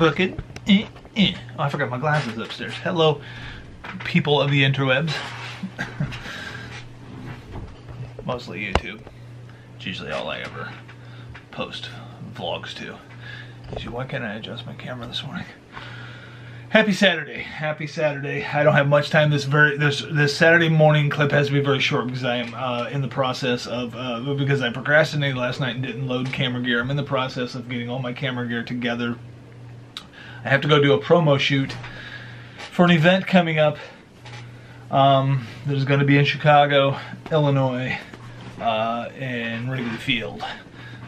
crooked. Oh, I forgot my glasses upstairs. Hello, people of the interwebs. Mostly YouTube. It's usually all I ever post vlogs to. Why can't I adjust my camera this morning? Happy Saturday. Happy Saturday. I don't have much time. This Saturday morning clip has to be very short because I am in the process of, because I procrastinated last night and didn't load camera gear. I'm in the process of getting all my camera gear together. I have to go do a promo shoot for an event coming up that is going to be in Chicago, Illinois, in Wrigley Field.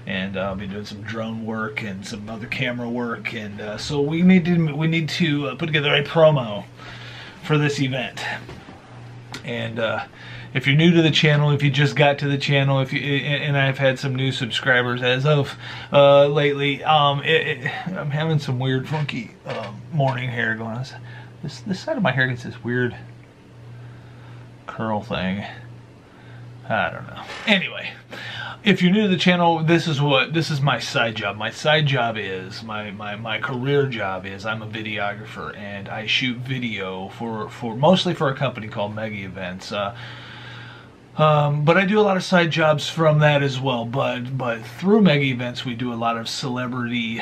And I'll be doing some drone work and some other camera work, and so we need to put together a promo for this event. And if you're new to the channel, if you just got to the channel, and I've had some new subscribers as of lately, I'm having some weird, funky morning hair going on. This side of my hair gets this weird curl thing. I don't know. Anyway, if you're new to the channel, this is my side job. My side job is my career job is I'm a videographer, and I shoot video for mostly for a company called Mega Events. But I do a lot of side jobs from that as well. But through Mega Events, we do a lot of celebrity,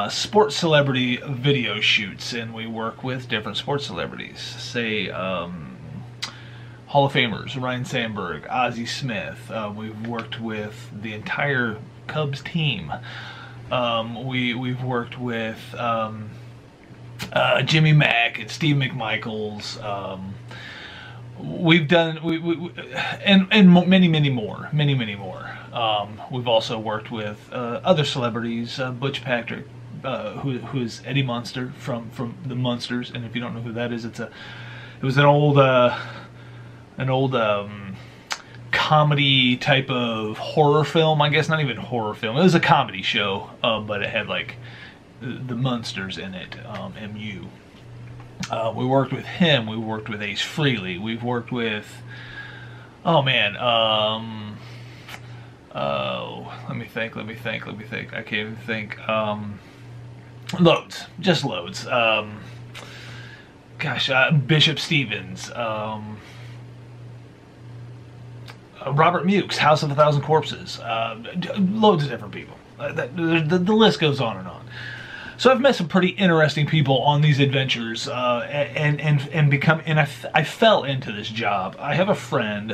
sports celebrity video shoots, and we work with different sports celebrities. Say, Hall of Famers, Ryan Sandberg, Ozzie Smith. We've worked with the entire Cubs team. We've worked with Jimmy Mack and Steve McMichaels. We've done and many more. We've also worked with other celebrities, Butch Patrick, who is Eddie Munster from the Munsters. And if you don't know who that is, it was an old comedy type of horror film, I guess. Not even horror film. It was a comedy show, but it had like the Munsters in it, MU. We worked with him. We worked with Ace Frehley. We've worked with, oh man, let me think. I can't even think. Loads, just loads. Bishop Stevens. Robert Mukes, House of a Thousand Corpses, loads of different people. The list goes on and on. So I've met some pretty interesting people on these adventures, and I fell into this job. I have a friend,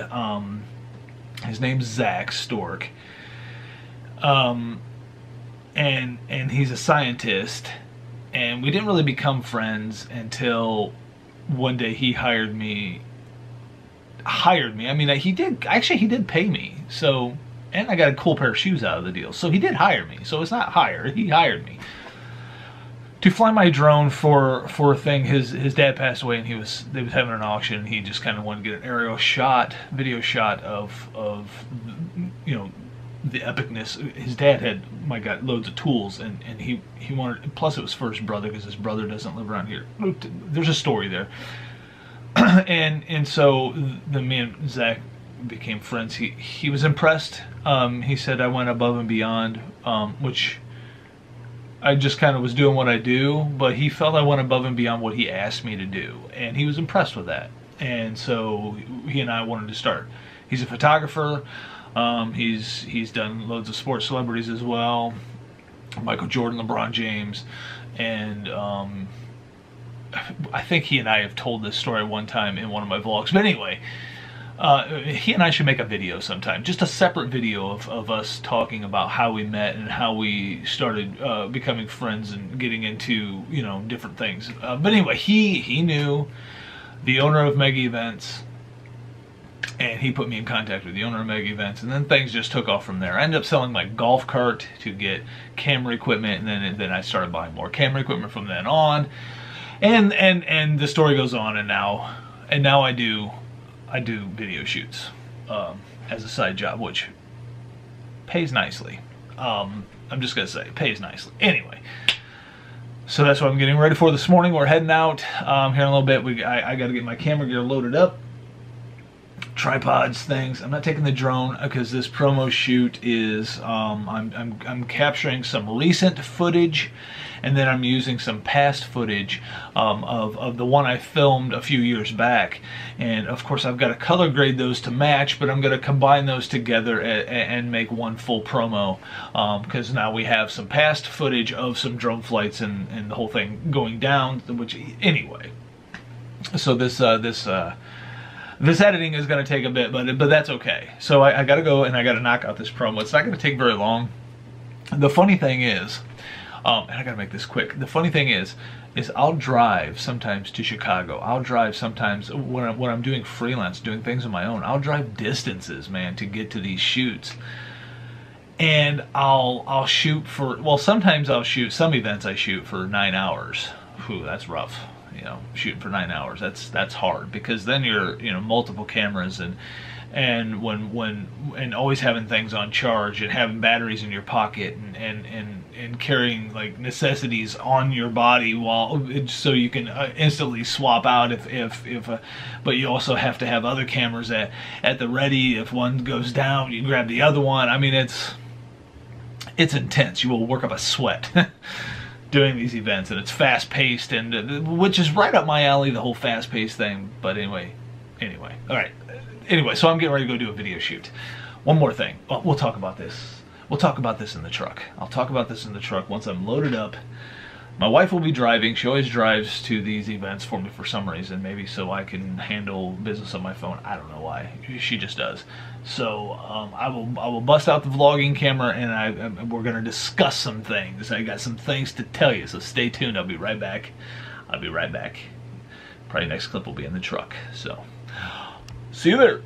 his name's Zach Stork, and he's a scientist, and we didn't really become friends until one day he hired me. I mean, he did pay me. So, and I got a cool pair of shoes out of the deal. So he did hire me. So it's not hire. He hired me to fly my drone for a thing. His dad passed away, and they was having an auction. And he just kind of wanted to get an aerial shot, video shot of the epicness. His dad had, my God, loads of tools, and he wanted. Plus, it was for his brother, because his brother doesn't live around here. There's a story there. and so me and Zach became friends. He was impressed. He said I went above and beyond, which I just kind of was doing what I do, but he felt I went above and beyond what he asked me to do, and he was impressed with that. And so he and I wanted to start. He's a photographer. He's done loads of sports celebrities as well, Michael Jordan, LeBron James, and I think he and I have told this story one time in one of my vlogs. But anyway, he and I should make a video sometime. Just a separate video of us talking about how we met and how we started becoming friends and getting into, different things. But anyway, he knew the owner of Mega Events, and he put me in contact with the owner of Mega Events, and then things just took off from there. I ended up selling my golf cart to get camera equipment, and then I started buying more camera equipment from then on. And the story goes on, and now I do video shoots as a side job, which pays nicely. I'm just gonna say, it pays nicely. Anyway, so that's what I'm getting ready for this morning. We're heading out here in a little bit. I got to get my camera gear loaded up, tripods, things. I'm not taking the drone because this promo shoot is I'm capturing some recent footage, and then I'm using some past footage of the one I filmed a few years back. And of course I've got to color grade those to match, but I'm going to combine those together and make one full promo, because now we have some past footage of some drone flights and the whole thing going down, which anyway. So this editing is going to take a bit, but that's okay. So I got to go and I got to knock out this promo. It's not going to take very long. The funny thing is, and I got to make this quick. The funny thing is I'll drive sometimes to Chicago. I'll drive sometimes when I'm doing freelance, doing things on my own. I'll drive distances, man, to get to these shoots. And I'll shoot for, well, sometimes I'll shoot, some events I shoot for 9 hours. Whew, that's rough. You know, shooting for 9 hours, that's hard, because then you're, you know, multiple cameras and always having things on charge and having batteries in your pocket and carrying like necessities on your body so you can instantly swap out but you also have to have other cameras at the ready. If one goes down, you grab the other one. I mean, it's intense. You will work up a sweat doing these events, and it's fast-paced, and which is right up my alley, the whole fast-paced thing. But anyway, all right. Anyway, so I'm getting ready to go do a video shoot. One more thing. Well, we'll talk about this. We'll talk about this in the truck. I'll talk about this in the truck once I'm loaded up. My wife will be driving. She always drives to these events for me for some reason, maybe so I can handle business on my phone. I don't know why. She just does. So I will bust out the vlogging camera, and we're gonna discuss some things. I got some things to tell you, so stay tuned. I'll be right back. Probably next clip will be in the truck. So see you there.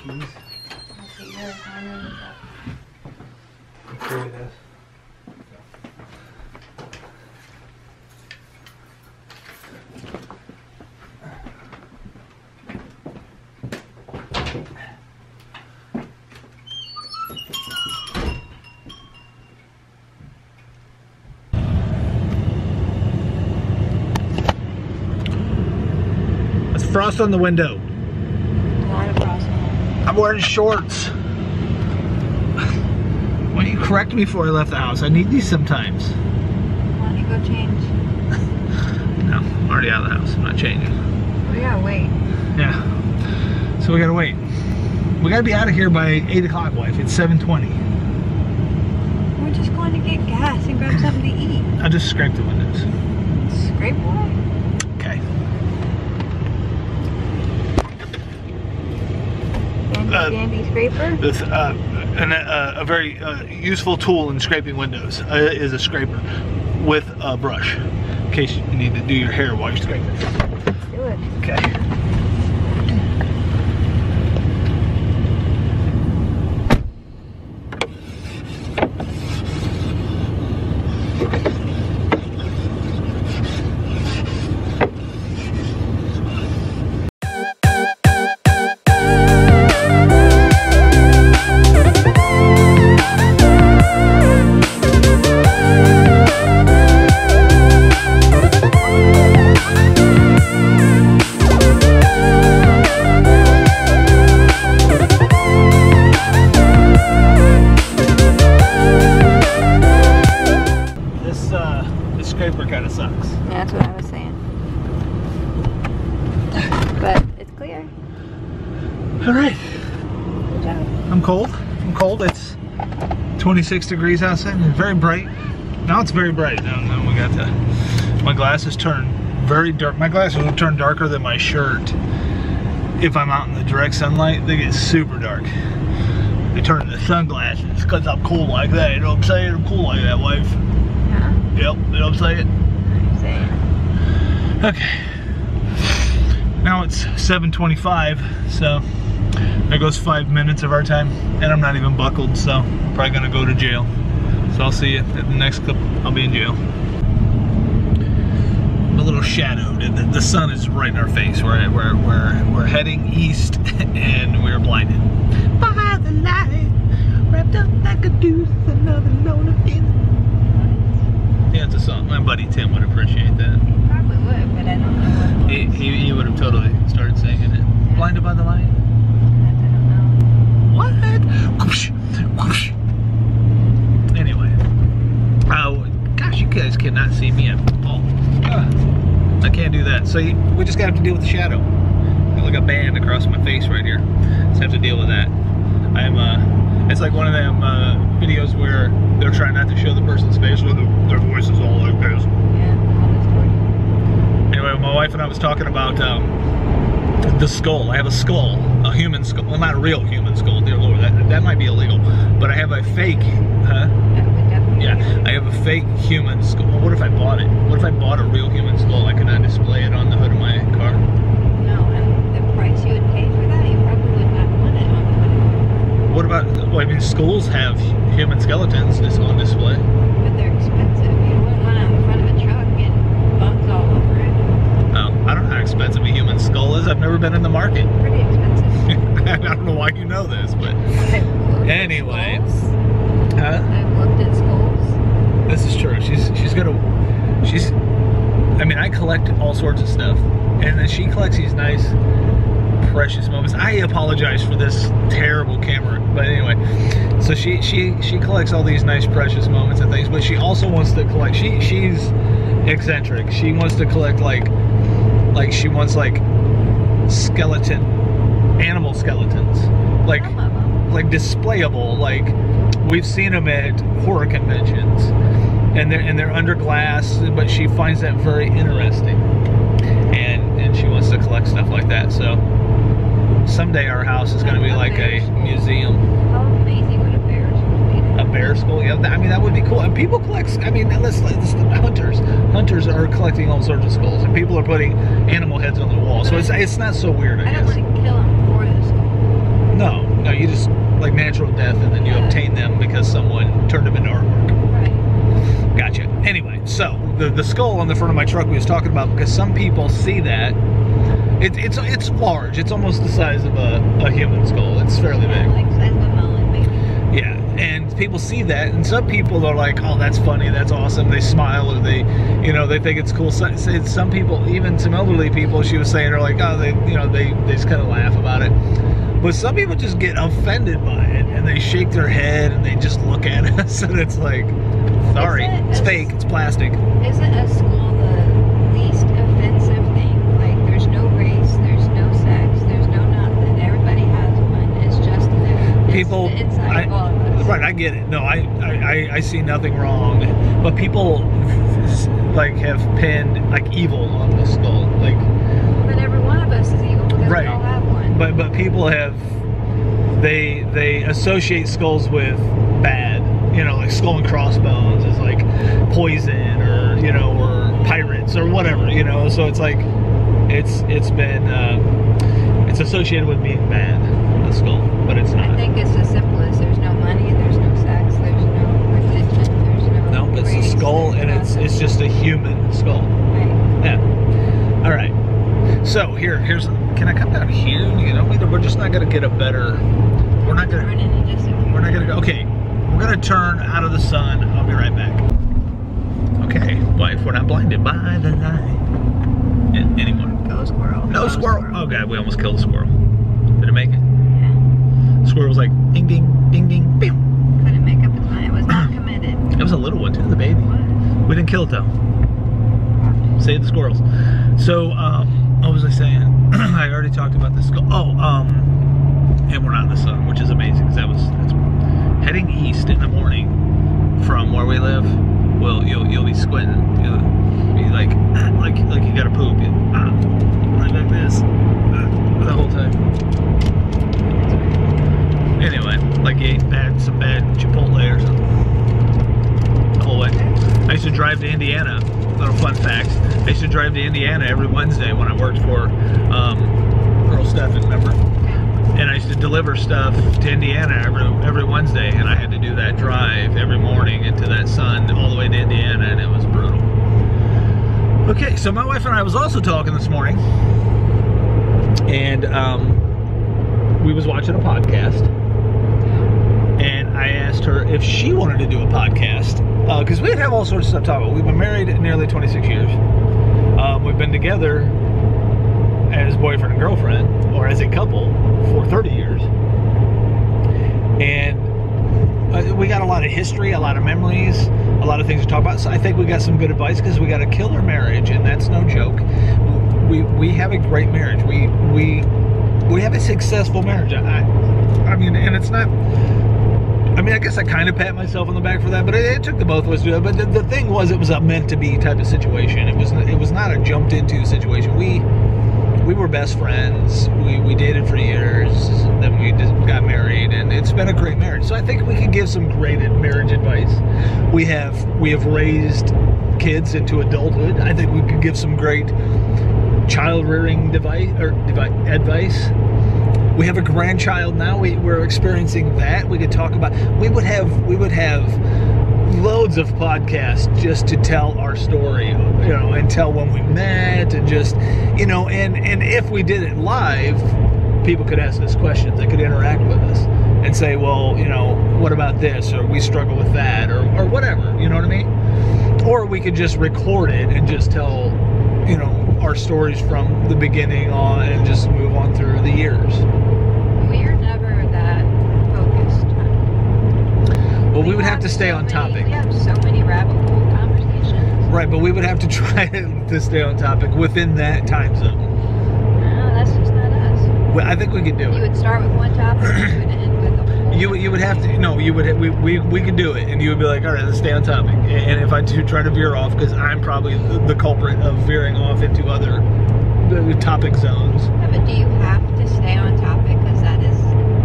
Keys. Here it is. It's frost on the window. I'm wearing shorts. Why don't you correct me before I left the house? I need these sometimes. Why don't you go change? No, I'm already out of the house. I'm not changing. We gotta wait. Yeah. So we gotta wait. We gotta be out of here by 8 o'clock, wife. It's 7:20. We're just going to get gas and grab something to eat. I'll just scrape the windows. Scrape what? Okay. Dandy scraper? This, a very useful tool in scraping windows is a scraper with a brush, in case you need to do your hair while you're scraping. Do it. Okay. Scraper kind of sucks. Yeah, that's what I was saying. But it's clear. All right. Good job. I'm cold. It's 26 degrees outside and very bright. Now it's very bright. Now we got my glasses turn very dark. My glasses will turn darker than my shirt if I'm out in the direct sunlight. They get super dark. They turn into sunglasses because I'm cool like that. You know what I'm saying? I'm cool like that, wife. Yep, you know what I'm saying? I'm saying. Okay. Now it's 7:25, so there goes 5 minutes of our time, and I'm not even buckled, so I'm probably gonna go to jail. So I'll see you at the next clip. I'll be in jail. I'm a little little shadowed, and the sun is right in our face. We're heading east, and we're blinded by the light, wrapped up like a deuce, another loan of feeling. Yeah, it's a song. My buddy Tim would appreciate that. He probably would, but I don't know what it was. He would have totally started singing it. Yeah. Blinded by the light. I don't know. What? Whoosh, whoosh. Anyway, gosh, you guys cannot see me at all. I can't do that. So we just got to have to deal with the shadow. Got like a band across my face right here. Just have to deal with that. It's like one of them videos where they're trying not to show the person's face, where their voice is all like this. Yeah, Anyway, my wife and I was talking about the skull. I have a skull, a human skull. Well, not a real human skull, dear Lord. That might be illegal. But I have a fake, huh? Yeah, I have a fake human skull. Well, what if I bought it? What if I bought a real human skull? I could not display it on the hood of my car. No, and the price you would pay for that, you probably would not want it on the hood. What about, well, I mean, skulls have human skeletons that's on display. But they're expensive. You wouldn't want it on the front of a truck and bugs all over it. Oh, I don't know how expensive a human skull is. I've never been in the market. Pretty expensive. I don't know why you know this, but anyway. Huh? I've looked at skulls. This is true. I mean, I collect all sorts of stuff, and then she collects these nice, precious moments. I apologize for this terrible camera, but anyway, so she collects all these nice, precious moments and things, but she also wants to collect. She's eccentric. She wants to collect like she wants like animal skeletons, like displayable. Like we've seen them at horror conventions, and they're under glass, but she finds that very interesting, and she wants to collect stuff like that. So someday our house is going to be like a museum. How amazing would a bear skull be? A bear skull? Yeah, I mean, that would be cool. And people collect, I mean, hunters are collecting all sorts of skulls, and people are putting animal heads on the wall. So it's not so weird, I guess. I don't want to kill them for the skull. No, you just like natural death, and then you obtain them because someone turned them into artwork. Right. Gotcha. Anyway, so the skull on the front of my truck we was talking about, because some people see that. It's large. It's almost the size of a human skull. It's fairly big. Like size of a melon, maybe. Yeah, and people see that, and some people are like, "Oh, that's funny. That's awesome." They smile, or they think it's cool. Some people, even some elderly people, she was saying, are like, "Oh, they just kind of laugh about it." But some people just get offended by it, and they shake their head, and they just look at us, and it's like, sorry, it's fake. It's plastic. Isn't a skull the least offensive thing? Like, there's no race, there's no sex, there's no nothing. Everybody has one. It's just people. The inside of all of us. Right, I get it. No, I see nothing wrong. But people like have pinned like evil on the skull, like. But every one of us is evil because we all have one. But people have they associate skulls with bad. Like skull and crossbones is like poison, or or pirates or whatever. So it's like it's been it's associated with being bad, the skull, but it's not. I think it's as simple as there's no money, there's no sex, there's no religion, there's no. No, it's a skull, and it's just a human skull. Right. Yeah. All right. So here's. Can I come down here? We're just not gonna get a better. We're not gonna go. Okay. We're gonna turn out of the sun. I'll be right back. Okay, wife, we're not blinded by the light anymore. Go squirrel. No squirrel. Oh God, we almost killed a squirrel. Did it make it? Yeah. Squirrel was like ding ding ding ding pew. Couldn't make up its mind. It was not committed. It was a little one too, the baby. What? We didn't kill it though. Save the squirrels. So, what was I saying? I already talked about this. And we're not in the sun, which is amazing, because that's heading east in the morning from where we live. Well, you'll be squinting. You'll be like you gotta poop. Like this the whole time. Anyway, like you ate some bad Chipotle or something the whole way. I used to drive to Indiana. Little fun fact: I used to drive to Indiana every Wednesday when I worked for Earl Steffen, remember? And I used to deliver stuff to Indiana every Wednesday, and I had to do that drive every morning into that sun all the way to Indiana, and it was brutal. Okay, so my wife and I was also talking this morning, and we was watching a podcast, and I asked her if she wanted to do a podcast, because we'd have all sorts of stuff to talk about. We've been married nearly 26 years. We've been together as boyfriend and girlfriend, or as a couple, for 30 years. And we got a lot of history, a lot of memories, a lot of things to talk about. So I think we got some good advice, because we got a killer marriage, and that's no joke. We have a great marriage. We have a successful marriage. I mean, and it's not. I mean, I guess I kind of pat myself on the back for that, but it took the both of us to do it. But the thing was, it was a meant to be type of situation. It was not a jumped into situation. We were best friends. We dated for years. Then we just got married, and it's been a great marriage. So I think we can give some great marriage advice. We have raised kids into adulthood. I think we could give some great child rearing advice. We have a grandchild now. We're experiencing that. We could talk about. We would have loads of podcasts just to tell our story, and tell when we met, and just, and if we did it live, people could ask us questions. They could interact with us and say, well, what about this, or we struggle with that, or whatever. You know what I mean? Or we could just record it and just tell, our stories from the beginning on, and just move on through the years. We're never that focused. Well, we would have to stay on topic. We have so many rabbit hole conversations. Right, but we would have to try to stay on topic within that time zone. No, that's just not us. Well, I think we could do it. You would start with one topic, and you would end with a whole. You would have to. No, you would. We could do it, and you would be like, all right, let's stay on topic. And if I do try to veer off, because I'm probably the culprit of veering off into other topic zones. Yeah, but do you have to stay on topic? Because that is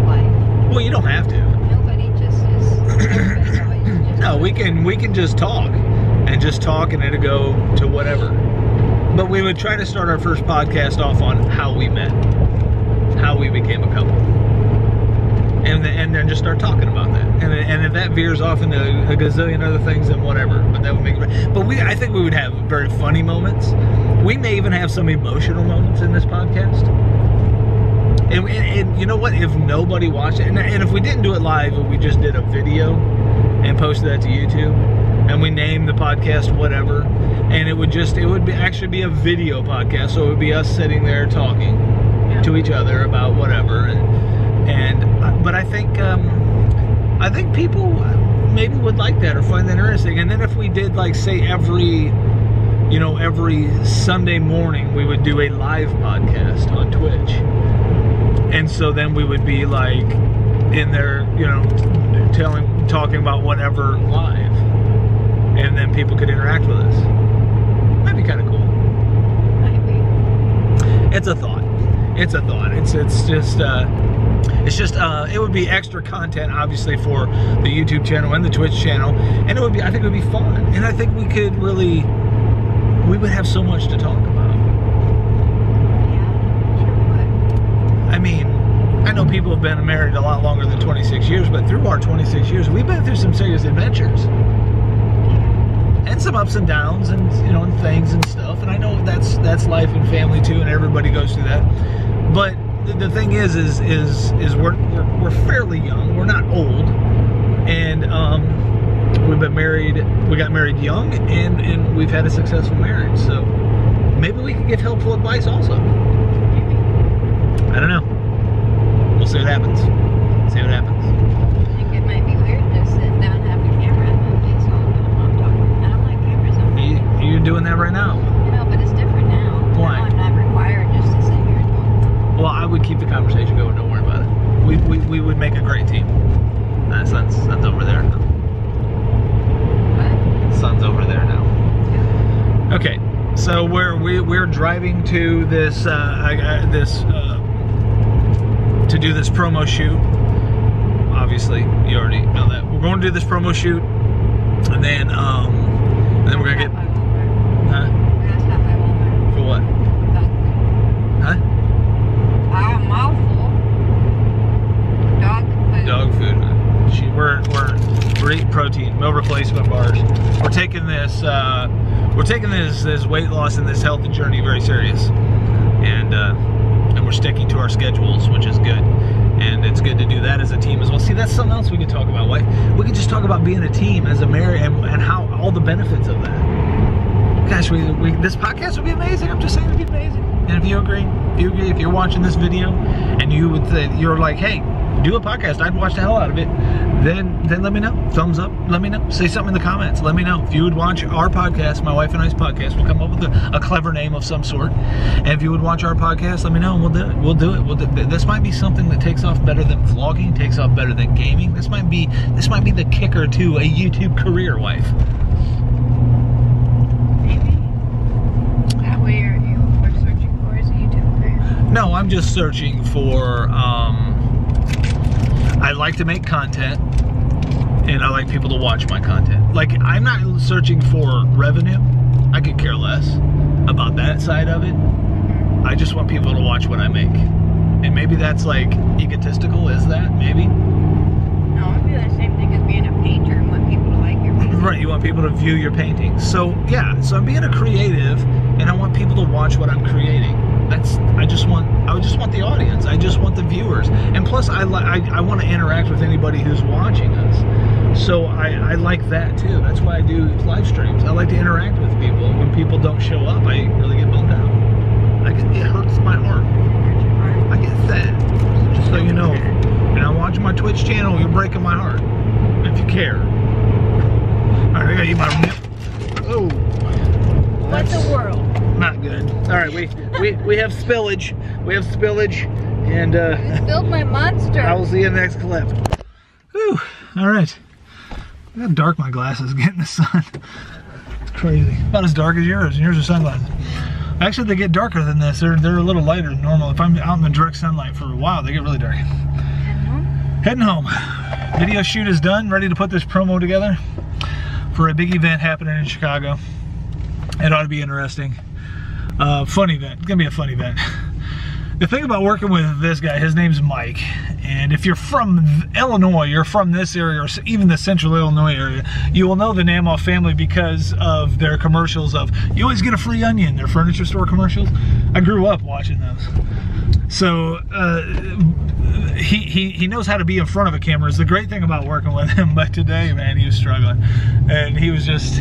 life. Well, you don't have to. Nobody just is. Everybody's always just. No, we can just talk, and it'll go to whatever. But we would try to start our first podcast off on how we met, how we became a couple, and then just start talking about that. And if that veers off into a gazillion other things, then whatever. But that would make it. But I think we would have very funny moments. We may even have some emotional moments in this podcast. And you know what? If nobody watched it, and if we didn't do it live, if we just did a video and posted that to YouTube, and we named the podcast whatever, and it would actually be a video podcast, so it would be us sitting there talking to each other about whatever, but I think people maybe would like that or find that interesting. And then if we did, like, say every Sunday morning, we would do a live podcast on Twitch. And so then we would be like in there, talking about whatever live. And then people could interact with us. That'd be kind of cool. Might be. It's a thought. It's just it would be extra content, obviously, for the YouTube channel and the Twitch channel. And I think it would be fun. And I think we would have so much to talk about. I mean, I know people have been married a lot longer than 26 years, but through our 26 years, we've been through some serious adventures. And some ups and downs, and and things and stuff. And I know that's life and family too, and everybody goes through that. But the thing is we're fairly young. We're not old. And we've been married, we got married young, and we've had a successful marriage. So maybe we can give helpful advice also. I don't know. We'll see what happens. I think it might be weird just sitting down and having a camera in my face all the time. I'm talking. I don't like cameras on my face. You're doing that right now. But it's different now. Why? Now I'm not required just to sit here and talk. Well, I would keep the conversation going. Don't worry about it. We would make a great team. Sun's over there now. What? Sun's over there now. Yeah. Okay, so we're driving to this to do this promo shoot. Obviously, you already know that. We're going to do this promo shoot, and then we're gonna get. Huh? For what? Huh? Mouthful. Dog food. Dog food. We're eating protein, meal replacement bars. We're taking this weight loss and this health journey very serious, and we're sticking to our schedules, which is good. And it's good to do that as a team as well. See, that's something else we could talk about, wife. We could just talk about being a team as a marriage and how all the benefits of that. Gosh, this podcast would be amazing. I'm just saying it'd be amazing. And if you agree, if you're watching this video and you're like, hey, do a podcast, I'd watch the hell out of it, then let me know. Thumbs up, let me know. Say something in the comments, let me know. If you would watch our podcast, my wife and I's podcast, we'll come up with a clever name of some sort. And if you would watch our podcast, let me know and we'll do it. We'll do it. This might be something that takes off better than vlogging, takes off better than gaming. This might be the kicker to a YouTube career, wife. Maybe. That way we're searching for is a YouTube career. No, I'm just searching for, I like to make content, and I like people to watch my content. Like, I'm not searching for revenue. I could care less about that side of it. I just want people to watch what I make. And maybe that's like egotistical, is that? Maybe? No, it would be the same thing as being a painter and want people to like your painting. Right, you want people to view your paintings. So, yeah, so I'm being a creative, and I want people to watch what I'm creating. I just want the audience. I just want the viewers. And plus, I want to interact with anybody who's watching us. So I like that too. That's why I do live streams. I like to interact with people. When people don't show up, I really get bummed out. It hurts my heart. I get sad. Just so you know. And I'm watching my Twitch channel, you're breaking my heart. If you care. Alright, I gotta eat my nip. Oh. What the world? Not good. Alright, we have spillage. We have spillage. And You spilled my monster. I will see you in the next clip. Whew. Alright. Look how dark my glasses get in the sun. It's crazy. About as dark as yours, and yours are sunglasses. Actually, they get darker than this. They're a little lighter than normal. If I'm out in the direct sunlight for a while, they get really dark. Heading home. Video shoot is done. Ready to put this promo together for a big event happening in Chicago. It ought to be interesting. Fun event. It's gonna be a fun event. The thing about working with this guy, his name's Mike, and if you're from Illinois, you're from this area, or even the central Illinois area, you will know the Namoff family because of their commercials of, you always get a free onion, their furniture store commercials. I grew up watching those. So, he knows how to be in front of a camera. It's the great thing about working with him, but today, man, he was struggling. And he was just,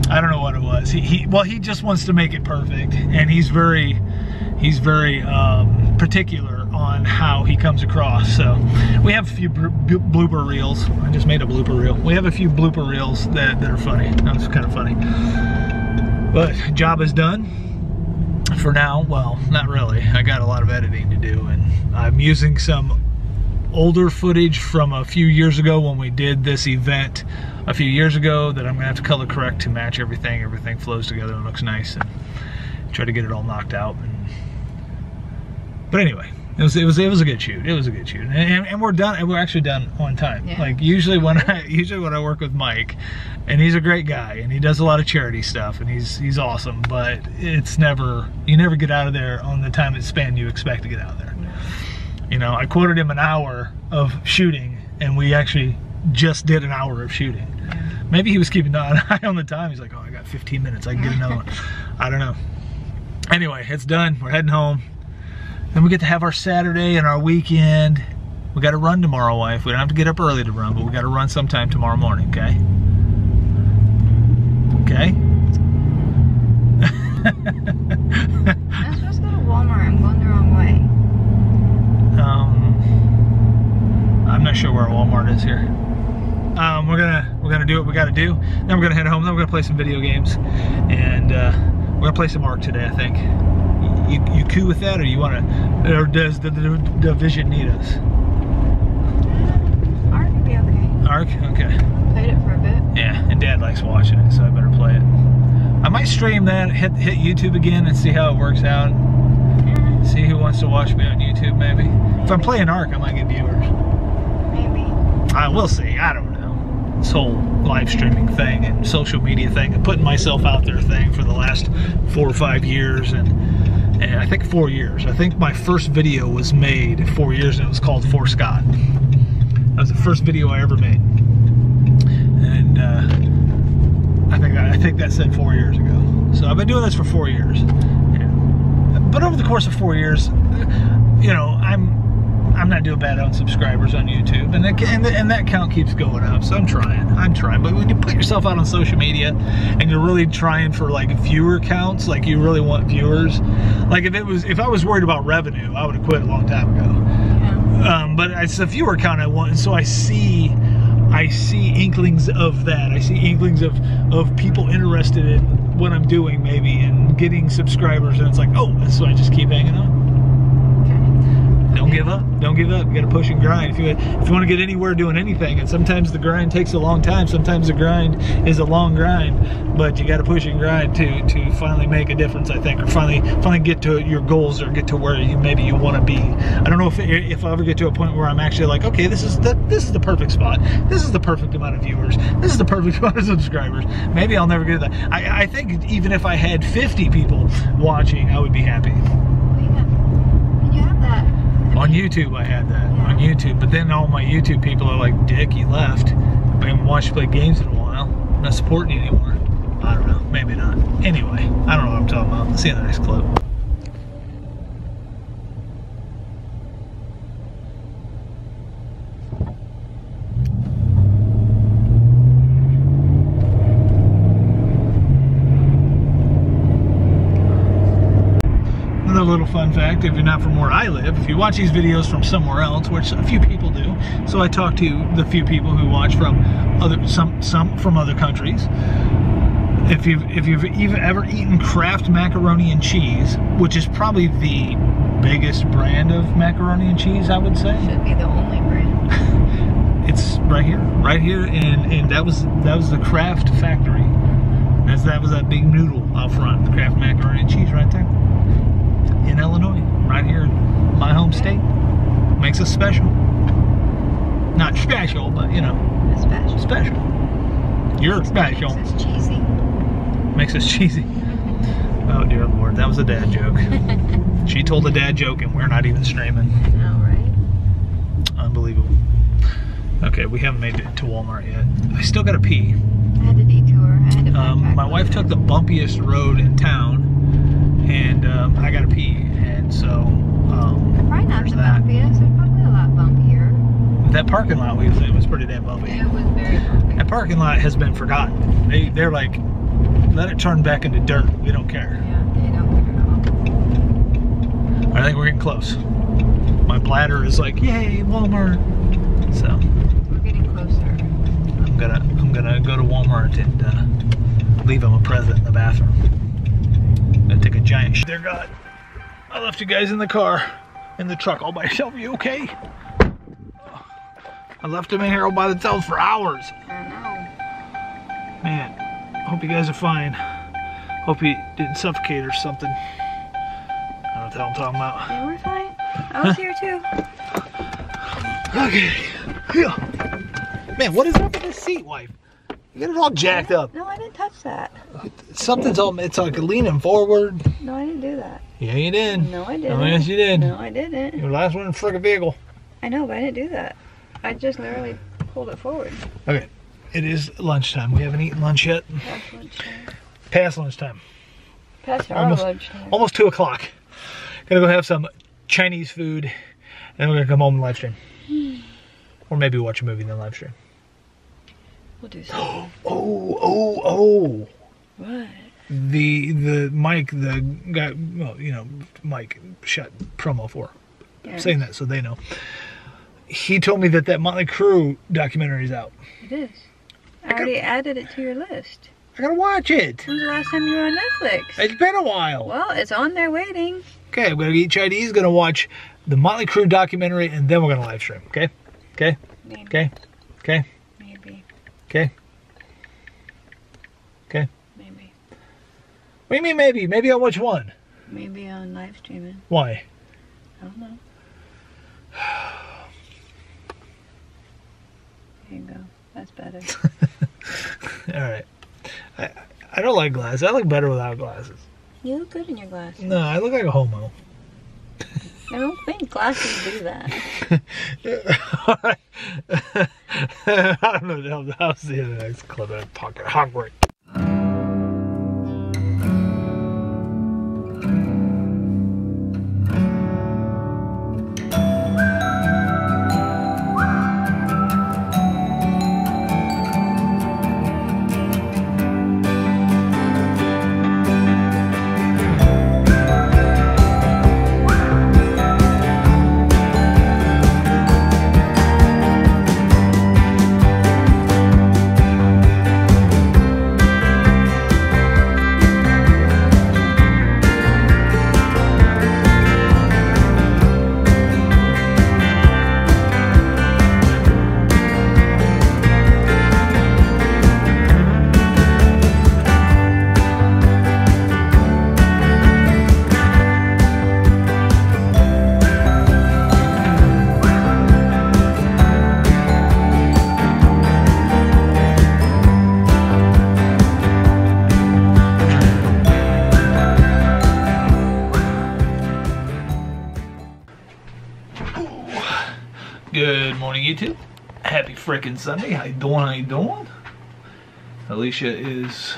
I don't know what it was. Well, he just wants to make it perfect, and he's very particular on how he comes across. So we have a few blooper reels. I just made a blooper reel. We have a few blooper reels that are funny. That was kind of funny. But job is done for now. Well, not really. I got a lot of editing to do, and I'm using some older footage from a few years ago when we did this event a few years ago that I'm gonna have to color correct to match everything. Everything flows together and looks nice, and try to get it all knocked out. But anyway, it was a good shoot. It was a good shoot, and we're done. And we're actually done on time. Yeah. Like usually when I work with Mike, and he's a great guy, and he does a lot of charity stuff, and he's awesome. But you never get out of there on the time span you expect to get out of there. You know, I quoted him an hour of shooting, and we actually just did an hour of shooting. Yeah. Maybe he was keeping an eye on the time. He's like, oh, I got 15 minutes. I can get another one. I don't know. Anyway, it's done. We're heading home. Then we get to have our Saturday and our weekend. We got to run tomorrow, wife. We don't have to get up early to run, but we got to run sometime tomorrow morning, okay? Okay? I'm supposed to go to Walmart. I'm going the wrong way. I'm not sure where Walmart is here. We're gonna do what we got to do. Then we're gonna head home. Then we're gonna play some video games, and we're gonna play some Ark today, I think. You cool with that, or you want to, or does the division need us? Ark would be okay. Ark? Okay. Played it for a bit. Yeah, and Dad likes watching it, so I better play it. I might stream that, hit YouTube again and see how it works out. Yeah. See who wants to watch me on YouTube, maybe. If I'm playing Ark, I might get viewers. Maybe. We'll see. I don't know. This whole live streaming thing and social media thing and putting myself out there thing for the last 4 or 5 years, and I think 4 years. I think my first video was made 4 years, and it was called For Scott. That was the first video I ever made. I think that said 4 years ago. So I've been doing this for 4 years. But over the course of 4 years, you know, I'm not doing bad on subscribers on YouTube, and that count keeps going up. So I'm trying. But when you put yourself out on social media and you're really trying for like viewer counts, like you really want viewers, like if I was worried about revenue, I would have quit a long time ago. Yeah. But it's the viewer count I want, and so I see inklings of that. I see inklings of people interested in what I'm doing, maybe, and getting subscribers, and it's like, oh, and so I just keep hanging on. Don't give up. Don't give up. You gotta push and grind. If you want to get anywhere doing anything, and sometimes the grind takes a long time, sometimes the grind is a long grind, but you gotta push and grind to finally make a difference, I think, or finally get to your goals, or get to where maybe you want to be. I don't know if I'll ever get to a point where I'm actually like, okay, this is the perfect spot. This is the perfect amount of viewers. This is the perfect amount of subscribers. Maybe I'll never get to that. I think even if I had 50 people watching, I would be happy. On YouTube, I had that. Yeah. On YouTube, but then all my YouTube people are like, Dick, you left. I haven't watched you play games in a while. I'm not supporting you anymore. I don't know. Maybe not. Anyway, I don't know what I'm talking about. Let's see the next clip. Another little fun fact, if you're not from where I live, if you watch these videos from somewhere else, which a few people do, so I talk to the few people who watch from some from other countries. If you've even ever eaten Kraft macaroni and cheese, which is probably the biggest brand of macaroni and cheese, I would say. Should be the only brand. It's right here, and that was the Kraft factory. That was that big noodle out front, the Kraft macaroni and cheese right there. In Illinois, right here in my home state. Makes us special. Not special, but you know. Special. Special. You're special. Makes us cheesy. Makes us cheesy. Oh dear Lord, that was a dad joke. She told a dad joke and we're not even streaming. All right. Unbelievable. Okay, we haven't made it to Walmart yet. I still gotta pee. I had to detour. I had to my wife took the bumpiest road in town. And I gotta pee, and so probably not the bumpiest. It's probably a lot bumpier. That parking lot we was in was pretty damn bumpy. It was very bumpy. That parking lot has been forgotten. They're like, let it turn back into dirt. We don't care. Yeah, they don't care at all. I think we're getting close. My bladder is like, yay, Walmart. So we're getting closer. I'm gonna go to Walmart and leave them a present in the bathroom. Gonna take a giant shit. Dear God, I left you guys in the car, in the truck all by yourself. Are you okay? I left them in here all by themselves for hours. I know. Man, I hope you guys are fine. Hope you didn't suffocate or something. I don't know what the hell I'm talking about. Yeah, we're fine. I was here too. Okay. Yeah. Man, what is up with this seat, wife? You got it all jacked up. No, I didn't touch that. Something's all, it's like leaning forward. No, I didn't do that. Yeah, you did. No, I didn't. Oh, yes, you did. No, I didn't. You're the last one in the friggin' vehicle. I know, but I didn't do that. I just literally pulled it forward. Okay, it is lunchtime. We haven't eaten lunch yet. Past lunchtime. Past lunchtime. Past our lunchtime. Almost 2 o'clock. Gonna go have some Chinese food, and then we're gonna come home and live stream. Or maybe watch a movie and then live stream. We'll do something. Oh. What? The Mike, the guy, well, you know, Mike shot promo for. I'm saying that so they know. He told me that Motley Crue documentary is out. It is. I already added it to your list. I gotta watch it. When was the last time you were on Netflix? It's been a while. Well, it's on there waiting. Okay, I'm gonna eat Chinese, gonna watch the Motley Crue documentary, and then we're gonna live stream. Okay? Okay? Maybe. Okay? Okay? Maybe. Okay? Okay? Maybe. What do you mean maybe? Maybe I'll watch one. Maybe on live streaming. Why? I don't know. There you go. That's better. Alright. I don't like glasses. I look better without glasses. You look good in your glasses. No, I look like a homo. I don't think glasses do that. I don't know. I'll see you in the next clip. I'm talking hungry. Good morning, YouTube. Happy frickin' Sunday. How you doing? How you doing? Alicia is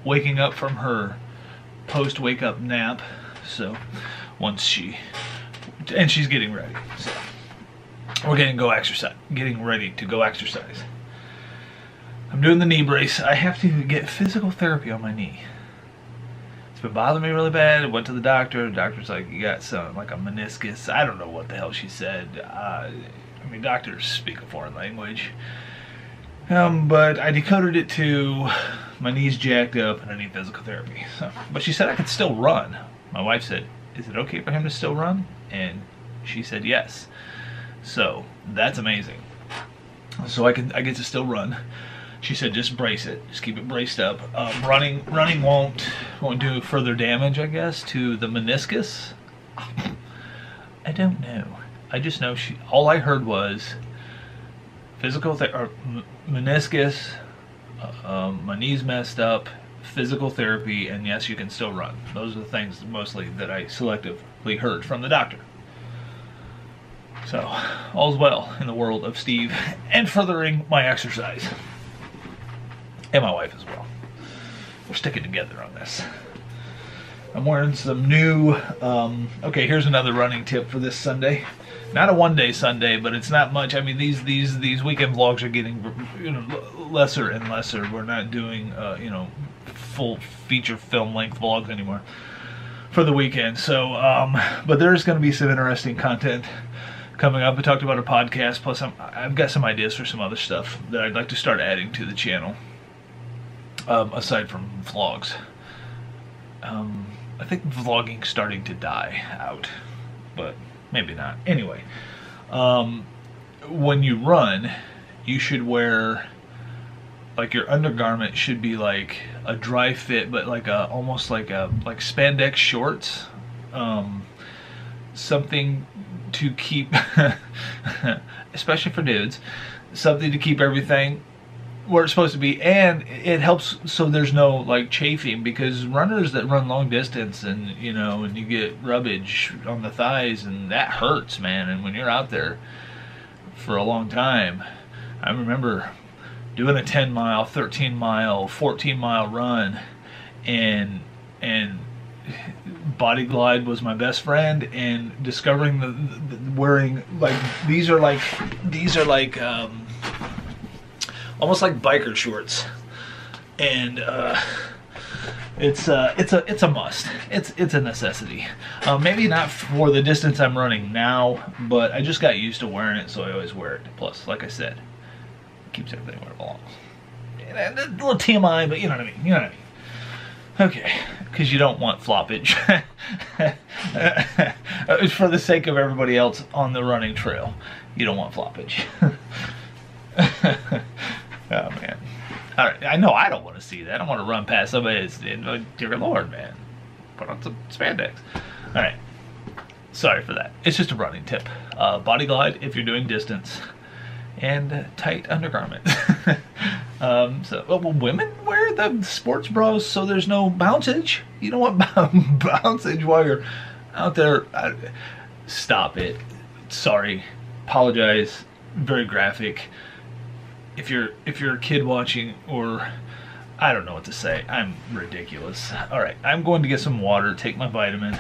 waking up from her post-wake up nap. So once she's getting ready. So we're getting ready to go exercise. I'm doing the knee brace. I have to get physical therapy on my knee. It's been bothering me really bad. I went to the doctor. The doctor's like, you got some, like a meniscus. I don't know what the hell she said. I mean, doctors speak a foreign language. But I decoded it to my knee's jacked up and I need physical therapy. So, but she said I could still run. My wife said, is it okay for him to still run? And she said yes. So that's amazing. So I get to still run. She said just brace it, just keep it braced up. Running won't do further damage, I guess, to the meniscus. I don't know. I just know all I heard was physical meniscus, my knee's messed up, physical therapy, and yes, you can still run. Those are the things mostly that I selectively heard from the doctor. So, all's well in the world of Steve and furthering my exercise. And my wife as well. We're sticking together on this. I'm wearing some new, okay, here's another running tip for this Sunday. Not a one-day Sunday, but it's not much. I mean, these weekend vlogs are getting, lesser and lesser. We're not doing, full feature film length vlogs anymore for the weekend. So, but there's going to be some interesting content coming up. I talked about a podcast, plus I've got some ideas for some other stuff that I'd like to start adding to the channel, aside from vlogs. I think vlogging's starting to die out, but maybe not. Anyway, when you run, you should wear, like, your undergarment should be like a dry fit, but like almost like spandex shorts, something to keep, especially for dudes, something to keep everything where it's supposed to be, and it helps so there's no like chafing, because runners that run long distance and and you get rubbage on the thighs, and that hurts, man. And when you're out there for a long time, I remember doing a 10 mile, 13 mile, 14 mile run, and Body Glide was my best friend, and discovering the wearing, like, these are like almost like biker shorts, and it's a must. It's a necessity. Maybe not for the distance I'm running now, but I just got used to wearing it, so I always wear it. Plus, like I said, it keeps everything where it belongs. And a little TMI, but you know what I mean. Okay, because you don't want floppage. For the sake of everybody else on the running trail, you don't want floppage. Oh, man. All right, I know I don't want to see that. I don't want to run past somebody that's, dear Lord, man. Put on some spandex. All right. Sorry for that. It's just a running tip. Body Glide if you're doing distance, and tight undergarments. Well, women wear the sports bras so there's no bouncage. You don't want bouncage while you're out there. stop it. Sorry, apologize. Very graphic. If you're a kid watching, or I don't know what to say. I'm ridiculous. All right, I'm going to get some water, take my vitamin,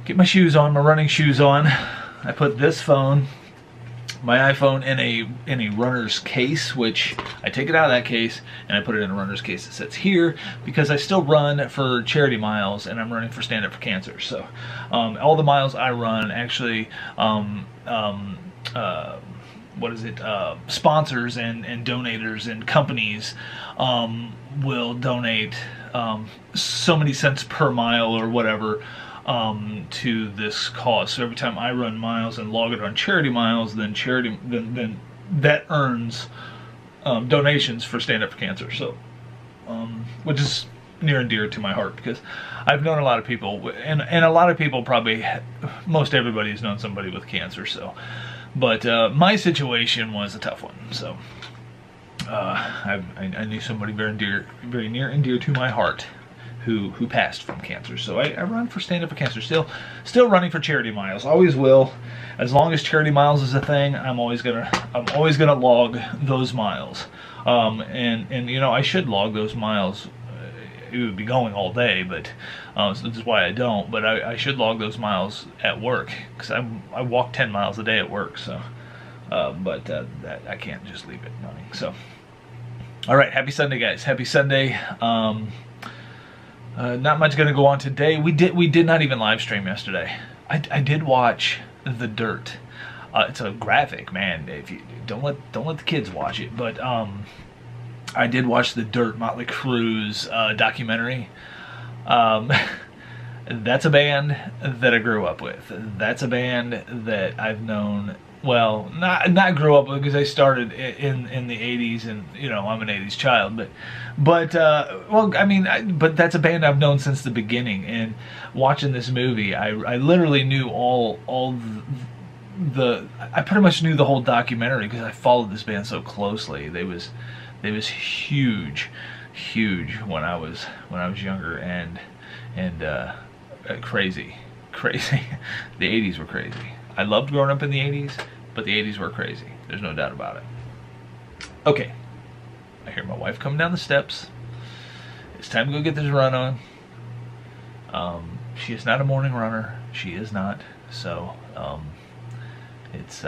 get my shoes on, my running shoes on. I put this phone, my iPhone, in a runner's case, which I take it out of that case and I put it in a runner's case that sits here because I still run for charity miles and I'm running for Stand Up for Cancer. So all the miles I run actually sponsors and donators and companies will donate so many cents per mile or whatever to this cause. So every time I run miles and log it on charity miles, then then that earns donations for Stand Up for Cancer. So which is near and dear to my heart because I've known a lot of people, and a lot of people, probably most everybody has known somebody with cancer. So but my situation was a tough one. So I knew somebody very near and dear to my heart who passed from cancer. So I run for Stand Up for Cancer. Still running for charity miles. Always will. As long as charity miles is a thing, I'm always gonna log those miles. And you know, I should log those miles. It would be going all day, but so this is why I don't. But I should log those miles at work because I walk 10 miles a day at work. So, but that I can't just leave it running. So, all right, happy Sunday, guys. Happy Sunday. Not much going to go on today. We did not even live stream yesterday. I did watch The Dirt. It's a graphic, man. If you don't let the kids watch it, but I did watch The Dirt, Motley Crue's documentary. That's a band that I grew up with. That's a band that I've known. Well, not grew up with because I started in the 80s, and you know I'm an 80s child. But well, I mean, but that's a band I've known since the beginning. And watching this movie, I literally knew all I pretty much knew the whole documentary because I followed this band so closely. They was huge when I was younger, and crazy. The 80s were crazy. I loved growing up in the 80s, but the 80s were crazy. There's no doubt about it. Okay, I hear my wife coming down the steps. It's time to go get this run on. She is not a morning runner. She is not. So it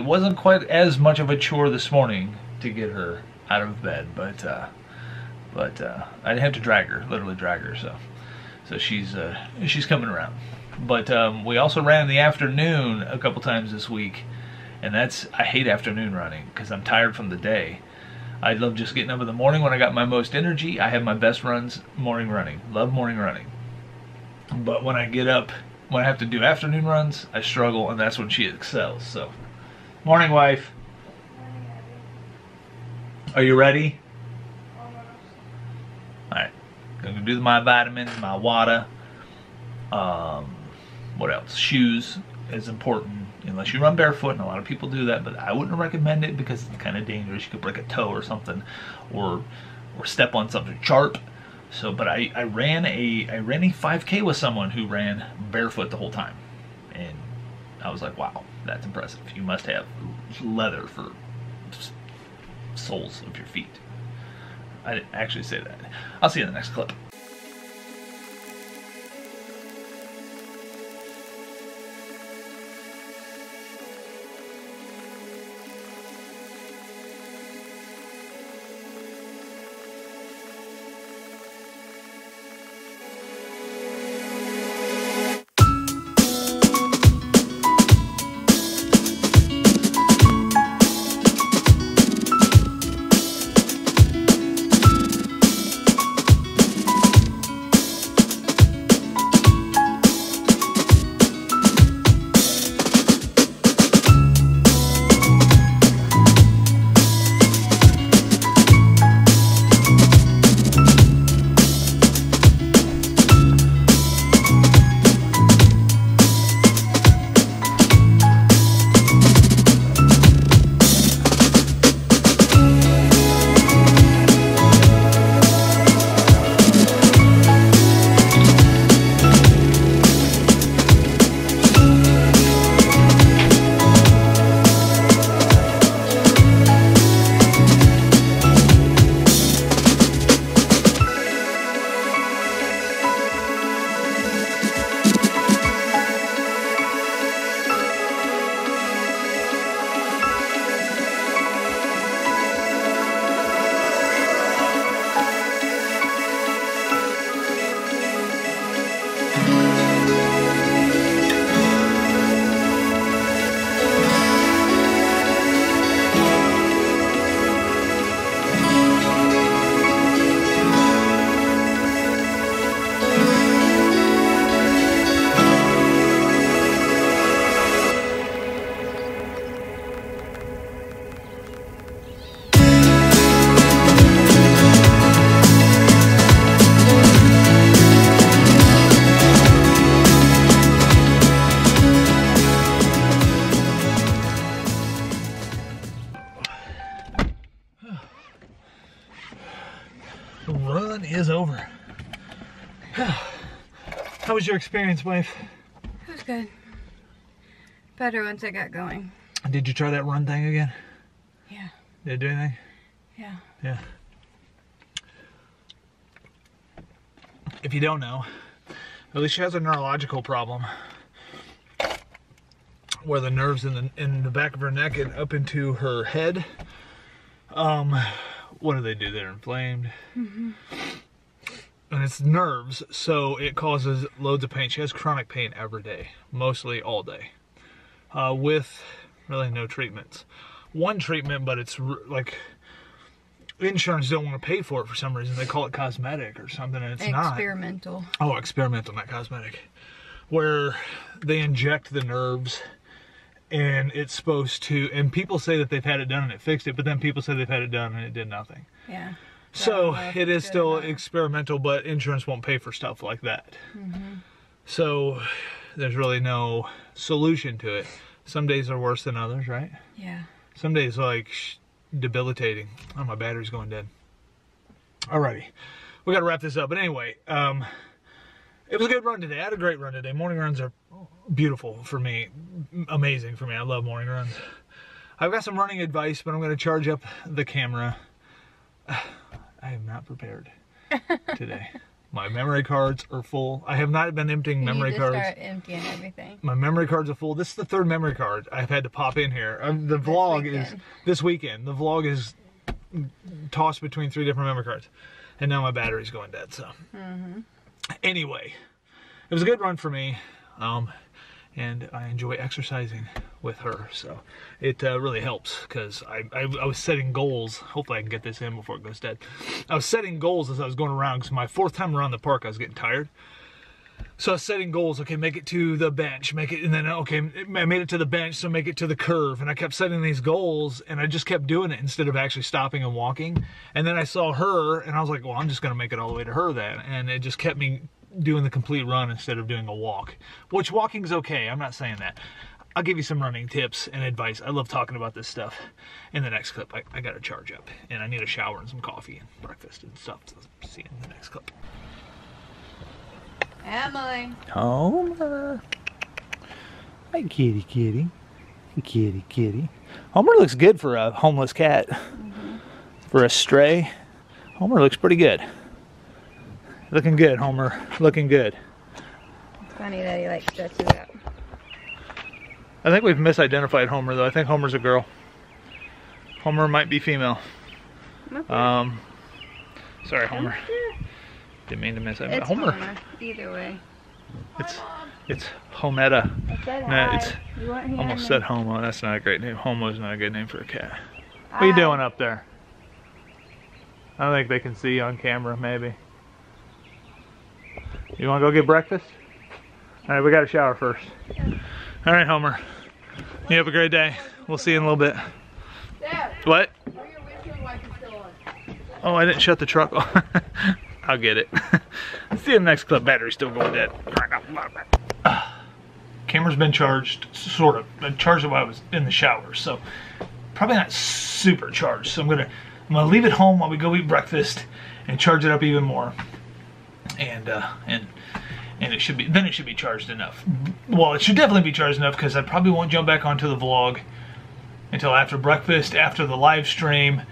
wasn't quite as much of a chore this morning to get her out of bed, but I didn't have to literally drag her. So she's coming around. But we also ran in the afternoon a couple times this week, and I hate afternoon running because I'm tired from the day. I love just getting up in the morning when I got my most energy. I have my best runs morning running. Love morning running. But when I get up, when I have to do afternoon runs, I struggle, and that's when she excels. So, morning, wife. Are you ready? Alright. I'm going to do my vitamins, my water. What else? Shoes is important unless you run barefoot, and a lot of people do that, but I wouldn't recommend it because it's kind of dangerous. You could break a toe or something, or step on something sharp. So, but I ran a 5K with someone who ran barefoot the whole time, and I was like, wow, that's impressive. You must have leather for soles of your feet. I didn't actually say that. I'll see you in the next clip. fun is over. How was your experience, wife? It was good. Better once I got going. Did you try that run thing again? Yeah. Did it do anything? Yeah. Yeah. If you don't know, Alicia has a neurological problem where the nerves in the back of her neck and up into her head, what do they do? They're inflamed. Mm-hmm. And it's nerves, so it causes loads of pain. She has chronic pain every day, mostly all day, with really no treatments. One treatment, but it's like insurance don't want to pay for it for some reason. They call it cosmetic or something, and it's not. Experimental. Oh, experimental, not cosmetic. Where they inject the nerves, and it's supposed to, and people say that they've had it done and it fixed it, but then people say they've had it done and it did nothing. Yeah. So it is still experimental, but insurance won't pay for stuff like that. Mm-hmm. So there's really no solution to it. Some days are worse than others, right? Yeah. Some days like debilitating. Oh, my battery's going dead. Alrighty, we got to wrap this up. But anyway, it was a good run today. I had a great run today. Morning runs are beautiful for me, amazing for me. I love morning runs. I've got some running advice, but I'm going to charge up the camera. I am not prepared today. My memory cards are full. I have not been emptying memory cards. Start emptying everything. My memory cards are full. This is the third memory card I've had to pop in here. The vlog is this weekend. The vlog is tossed between 3 different memory cards, and now my battery's going dead. So, anyway, it was a good run for me, and I enjoy exercising with her. So it really helps because I was setting goals. Hopefully I can get this in before it goes dead. I was setting goals as I was going around because my 4th time around the park I was getting tired. So I was setting goals. Okay, make it to the bench, make it, and then okay, I made it to the bench, so make it to the curve. And I kept setting these goals, and I just kept doing it instead of actually stopping and walking. And then I saw her, and I was like, well, I'm just gonna make it all the way to her then. And it just kept me doing the complete run instead of doing a walk, which walking is okay. I'm not saying that. I'll give you some running tips and advice. I love talking about this stuff. In the next clip, I got to charge up, and I need a shower and some coffee and breakfast and stuff. So see you in the next clip. Emily. Homer. Hi, kitty, kitty. Kitty, kitty. Homer looks good for a homeless cat. For a stray, Homer looks pretty good. Looking good, Homer. Looking good. It's funny that he like stretches out. I think we've misidentified Homer though. I think Homer's a girl. Homer might be female. Okay. Sorry, Homer. Didn't mean to miss it. Homer. Either way. It's Hometta. I said No, hi. it's You weren't here. almost said Homo. That's not a great name. Homo is not a good name for a cat. What are you doing up there? I don't think they can see you on camera. Maybe. You want to go get breakfast? All right, we got to shower first. Yeah. All right, Homer. You have a great day. We'll see you in a little bit. Dad, what? are your windshield wipers still on? Oh, I didn't shut the truck off. I'll get it. See you in the next clip. Battery's still going dead. Camera's been charged, sort of. I charged it while I was in the shower, so probably not super charged. So I'm gonna leave it home while we go eat breakfast and charge it up even more. And it should be charged enough. Well, it should definitely be charged enough because I probably won't jump back onto the vlog until after breakfast, after the live stream,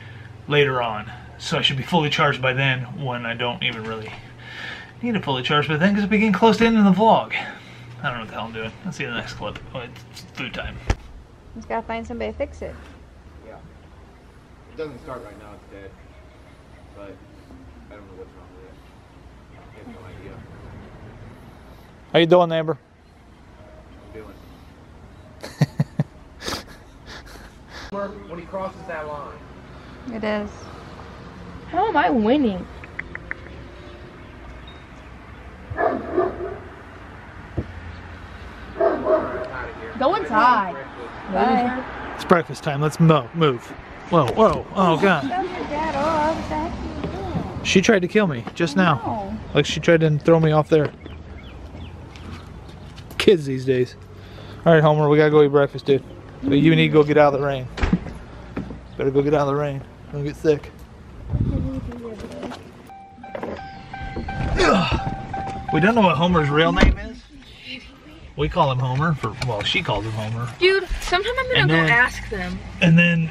later on. So I should be fully charged by then when I don't even really need it fully charged by then because I'll be getting close to the end of the vlog. I don't know what the hell I'm doing. Let's see the next clip. Oh, it's food time. Just gotta find somebody to fix it. Yeah. It doesn't start right now, it's dead. But I don't know what's wrong with it. I have no idea. How you doing, neighbor? I'm doing. When he crosses that line. It is. How am I winning? Go inside. Bye. It's breakfast time. Let's move. Whoa, whoa, oh god. Shut your dad off. What the heck are you doing? She tried to kill me just now. No. Like she tried to throw me off there. Kids these days. All right, Homer, we gotta go eat breakfast, dude. But you need to go get out of the rain. Better go get out of the rain. Don't get sick. What did we do the other day? We don't know what Homer's real name is. We call him Homer, well, she calls him Homer. Dude, sometime I'm gonna go ask them. And then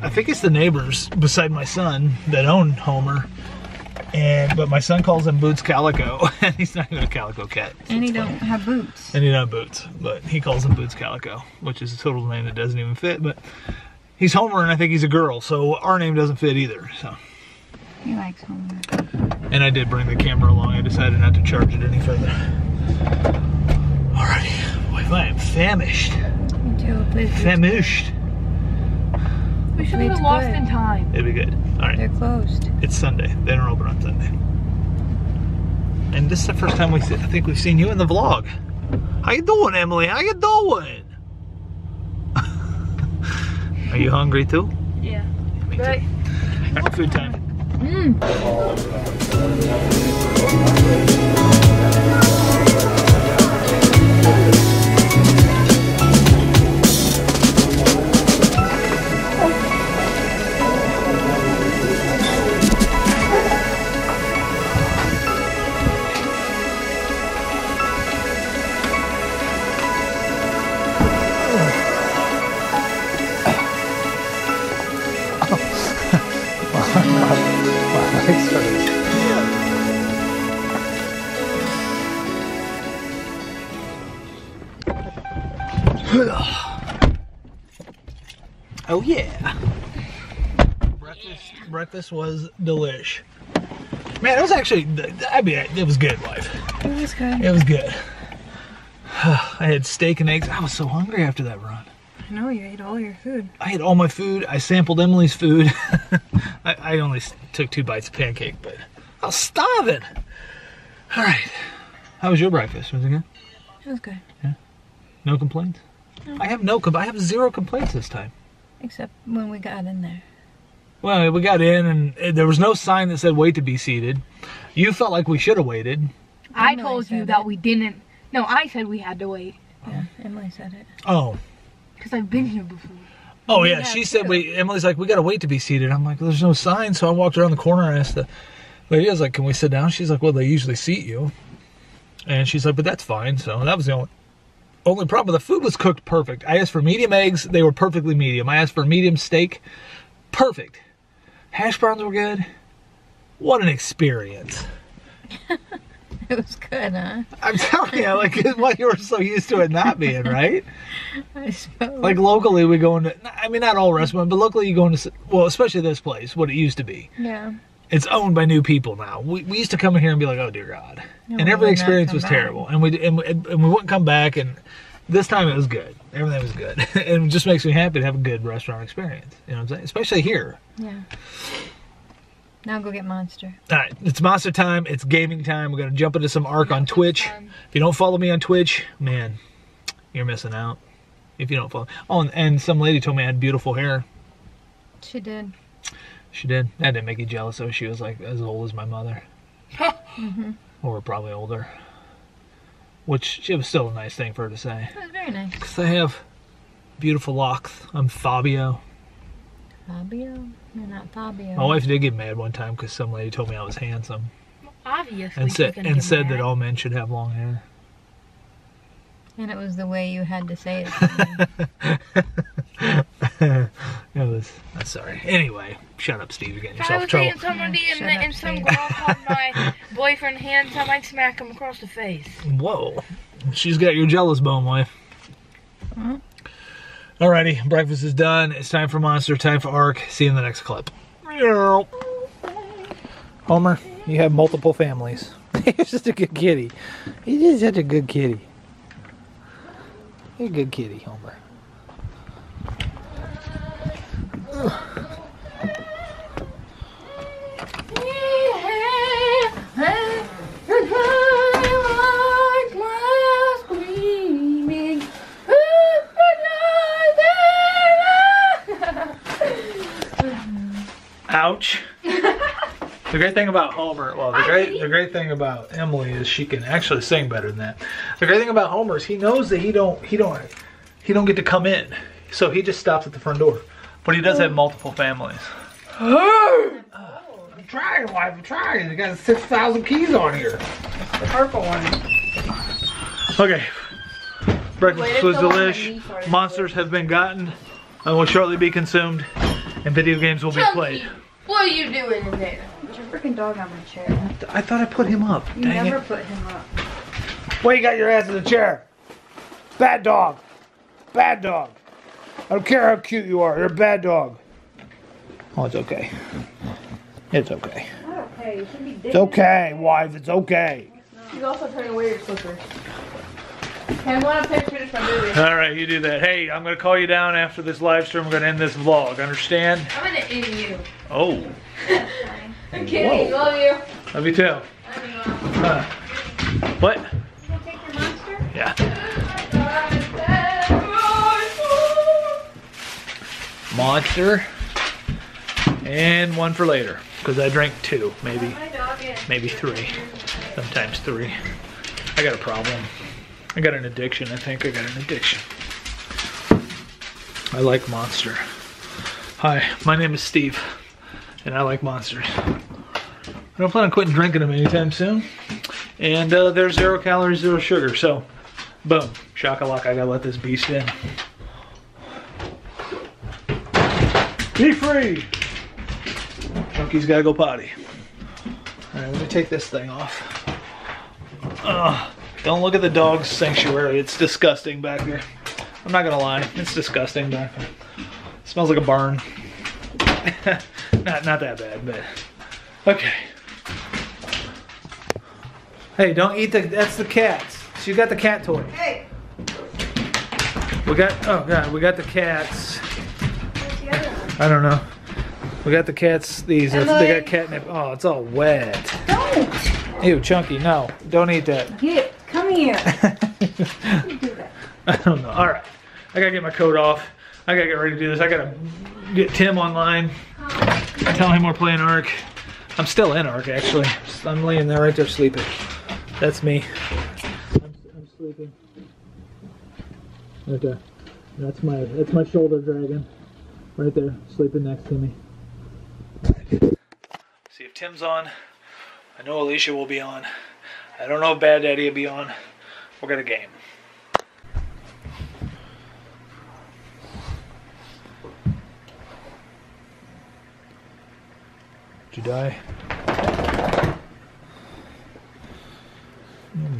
I think it's the neighbors beside my son that own Homer. But my son calls him Boots Calico, and he's not even a calico cat. So and he don't have boots. And he don't have boots, but he calls him Boots Calico, which is a total name that doesn't even fit. But he's Homer, and I think he's a girl, so our name doesn't fit either. So He likes Homer. And I did bring the camera along. I decided not to charge it any further. Alrighty, boy, I am famished. Me too, please. Famished. We should have lost in time. It'd be good. All right. They're closed. It's Sunday. They don't open on Sunday. And this is the first time I think we've seen you in the vlog. How you doing, Emily? How you doing? Are you hungry too? Yeah. Me too. Right. All right, food time. Oh yeah. Breakfast was delish. Man, it was actually, it was good, wife. It was good. It was good. I had steak and eggs. I was so hungry after that run. I know, you ate all your food. I ate all my food. I sampled Emily's food. I only took 2 bites of pancake, but I was starving. All right. How was your breakfast? Was it good? It was good. Yeah. No complaints? No. I have 0 complaints this time. Except when we got in there. Well, we got in and there was no sign that said wait to be seated. You felt like we should have waited. I told you that we didn't. No, I said we had to wait. Yeah, Emily said it. Oh. Because I've been here before. Oh yeah, she said Emily's like, we gotta wait to be seated. I'm like, there's no sign, so I walked around the corner and asked the lady, I was like, can we sit down? She's like, well, they usually seat you. And she's like, but that's fine. So that was the only problem. The food was cooked perfect. I asked for medium eggs, they were perfectly medium. I asked for medium steak, perfect. Hash browns were good. What an experience. It was good, huh? I'm telling you, like, what you were so used to it not being, right? I suppose. Like, locally, we go into, I mean, not all restaurants, but locally you go into, well, especially this place, what it used to be. Yeah. It's owned by new people now. We used to come in here and be like, oh, dear God. No, and every experience was terrible. And we wouldn't come back, and this time it was good. Everything was good. And it just makes me happy to have a good restaurant experience. You know what I'm saying? Especially here. Yeah. Now go get Monster. All right, it's Monster time. It's gaming time. We're going to jump into some Ark on Twitch. If you don't follow me on Twitch, man, you're missing out. If you don't follow. Oh, and some lady told me I had beautiful hair. She did. She did. That didn't make you jealous, though. She was like as old as my mother. Mm-hmm. Or probably older. Which it was still a nice thing for her to say. It was very nice. Because I have beautiful locks. I'm Fabio. Fabio? You're not Fabio. My wife did get mad one time because some lady told me I was handsome. Obviously. And said that all men should have long hair. And it was the way you had to say it. It was. I'm sorry. Anyway, shut up, Steve. You're getting If yourself I in was trouble. seeing somebody and some girl called my boyfriend handsome, I'd smack him across the face. Whoa. She's got your jealous bone, wife. Hmm? Alrighty, breakfast is done. It's time for Monster, time for Ark. See you in the next clip. Homer, you have multiple families. You're just a good kitty. You're just such a good kitty. You're a good kitty, Homer. Ouch. The great thing about Homer, well, the great thing about Emily is she can actually sing better than that. The great thing about Homer is he knows that he don't get to come in, so he just stops at the front door. But he does have multiple families. I'm trying, wife. I'm trying. You got 6,000 keys on here. The purple one. Okay. Breakfast Wait was until delish. Monsters have been gotten and will shortly be consumed, and video games will be played. What are you doing in there? There's a freaking dog on my chair. I thought I put him up. You Dang never it. put him up. Why you got your ass in the chair? Bad dog. Bad dog. I don't care how cute you are. You're a bad dog. Oh, it's okay. It's okay. Not okay. You should be digging. It's okay, wife. It's okay. She's also trying to wear your slippers. Okay, I want to finish my movie. All right, you do that. Hey, I'm going to call you down after this live stream. We're going to end this vlog. Understand? I'm going to end you. Oh. I'm kidding. Love you. Love you too. Love you, Mom. What? You gonna take your monster? Yeah. Monster. And one for later. Because I drank 2, maybe 3. Sometimes 3. I got a problem. I got an addiction. I think I got an addiction. I like Monster. Hi, my name is Steve, and I like Monsters. I don't plan on quitting drinking them anytime soon. And they're 0 calories, 0 sugar. So, boom, shakalaka. I gotta let this beast in. Be free. Chunky's gotta go potty. All right, let me take this thing off. Don't look at the dog's sanctuary. It's disgusting back there. I'm not gonna lie, it's disgusting back there. It smells like a barn. not that bad, but okay. Hey, don't eat that's the cats. She got the cat toy. Hey. We got, oh god, we got the cats. Where's the other one? I don't know. We got the cats, these, they got catnip. Oh, it's all wet. Don't. Ew, Chunky, no, don't eat that. Get. Come here. You do that. I don't know. All right, I gotta get my coat off. I gotta get ready to do this. I gotta get Tim online. Tell him we're playing Ark. I'm still in Ark, actually. I'm laying there right there sleeping. That's me. I'm sleeping. Okay. That's my shoulder dragon. Right there, sleeping next to me. See if Tim's on. I know Alicia will be on. I don't know if Bad Daddy will be on. We'll get a game. Did you die?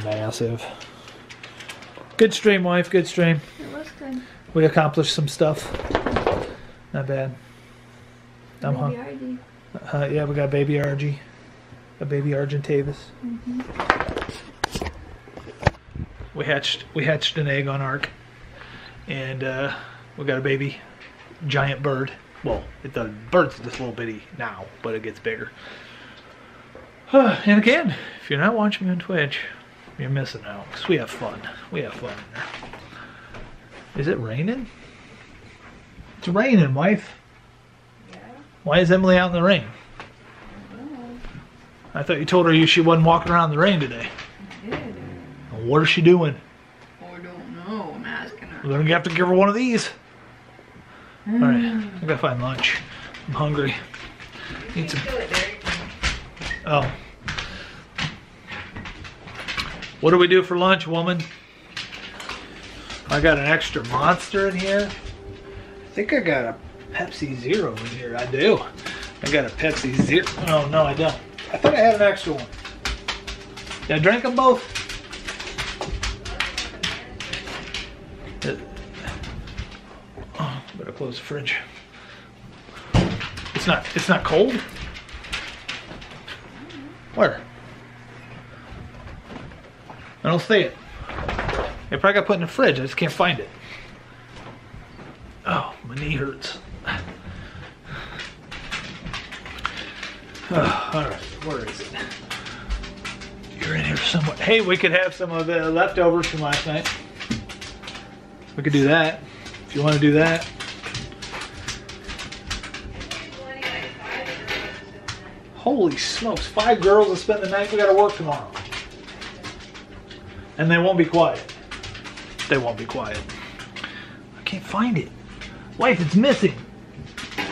Massive. Good stream, wife. Good stream. It was good. We accomplished some stuff. Not bad. I'm Maybe hungry. RD. Yeah, we got baby RG. A baby Argentavis. We hatched an egg on Ark, and we got a baby giant bird. Well, the bird's just a little bitty now, but it gets bigger. And again, if you're not watching me on Twitch, you're missing out. Cause we have fun. We have fun in there. Is it raining? It's raining, wife. Yeah. Why is Emily out in the rain? I thought you told her she wasn't walking around in the rain today. I did. Well, what is she doing? Oh, I don't know. I'm asking her. We're gonna have to give her one of these. All right, I gotta find lunch. I'm hungry. Need some. Oh. What do we do for lunch, woman? I got an extra Monster in here. I think I got a Pepsi Zero in here. I do. I got a Pepsi Zero. Oh, no, I don't. I thought I had an extra one. Did I drink them both? Oh, better close the fridge. It's not cold? Where? I don't see it. It probably got put in the fridge. I just can't find it. Oh, my knee hurts. Oh, all right, where is it? You're in here somewhere. Hey, we could have some of the leftovers from last night. We could do that, if you want to do that. Holy smokes, 5 girls to spend the night. We gotta work tomorrow. And they won't be quiet. They won't be quiet. I can't find it. Wife, it's missing.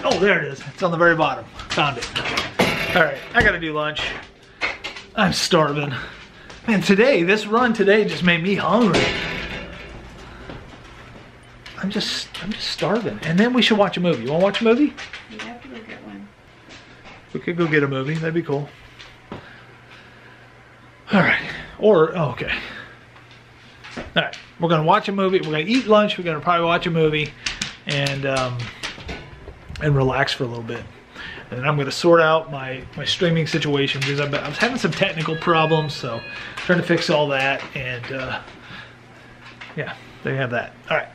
Oh, there it is. It's on the very bottom. Found it. All right, I gotta do lunch. I'm starving. And today, this run today just made me hungry. I'm just starving. And then we should watch a movie. You want to watch a movie? You have to go get one. We could go get a movie. That'd be cool. All right. Or, oh, okay. All right. We're going to watch a movie. We're going to eat lunch. We're going to probably watch a movie and relax for a little bit. And then I'm going to sort out my streaming situation because I was having some technical problems. So trying to fix all that. And yeah, there you have that. All right.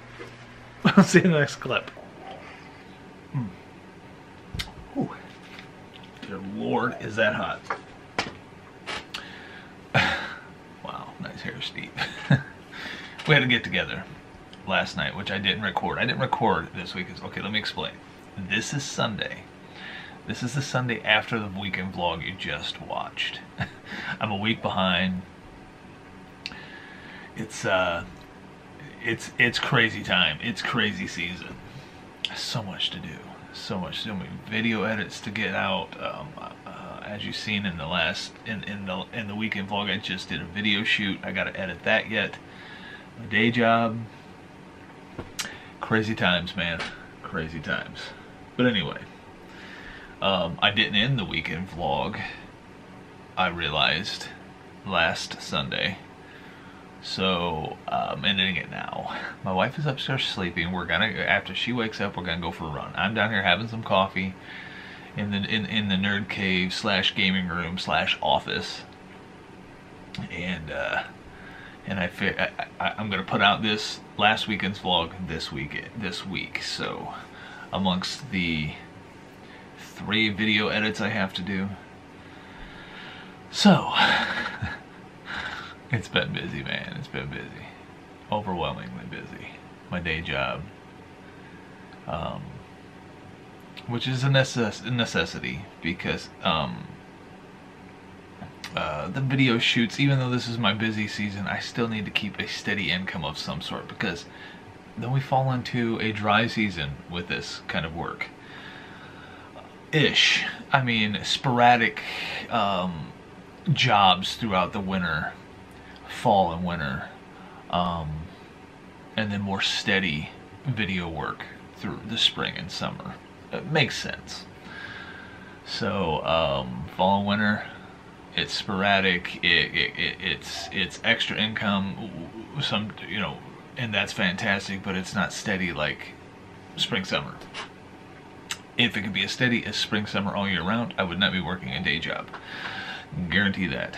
I'll see you in the next clip. Ooh. Dear Lord, is that hot. Wow, nice hair, Steve. We had to get together last night, which I didn't record. I didn't record this week. Okay, let me explain. This is Sunday. This is the Sunday after the weekend vlog you just watched. I'm a week behind. It's crazy time. It's crazy season. So much to do. So many video edits to get out. As you've seen in the last in the weekend vlog, I just did a video shoot. I got to edit that yet. My day job. Crazy times, man. Crazy times. But anyway, I didn't end the weekend vlog, I realized, last Sunday. So I'm ending it now. My wife is upstairs sleeping. We're gonna, after she wakes up, we're gonna go for a run. I'm down here having some coffee in the nerd cave / gaming room / office, and I'm gonna put out this last weekend's vlog this week. So amongst the 3 video edits I have to do, so it's been busy, man. It's been busy, overwhelmingly busy. My day job, which is a necessity because the video shoots, even though this is my busy season, I still need to keep a steady income of some sort, because then we fall into a dry season with this kind of work. I mean, sporadic jobs throughout the winter, fall and winter, and then more steady video work through the spring and summer. It makes sense. So fall and winter, it's sporadic. It's extra income. And that's fantastic. But it's not steady like spring summer. If it could be as steady as spring summer all year round, I would not be working a day job. Guarantee that.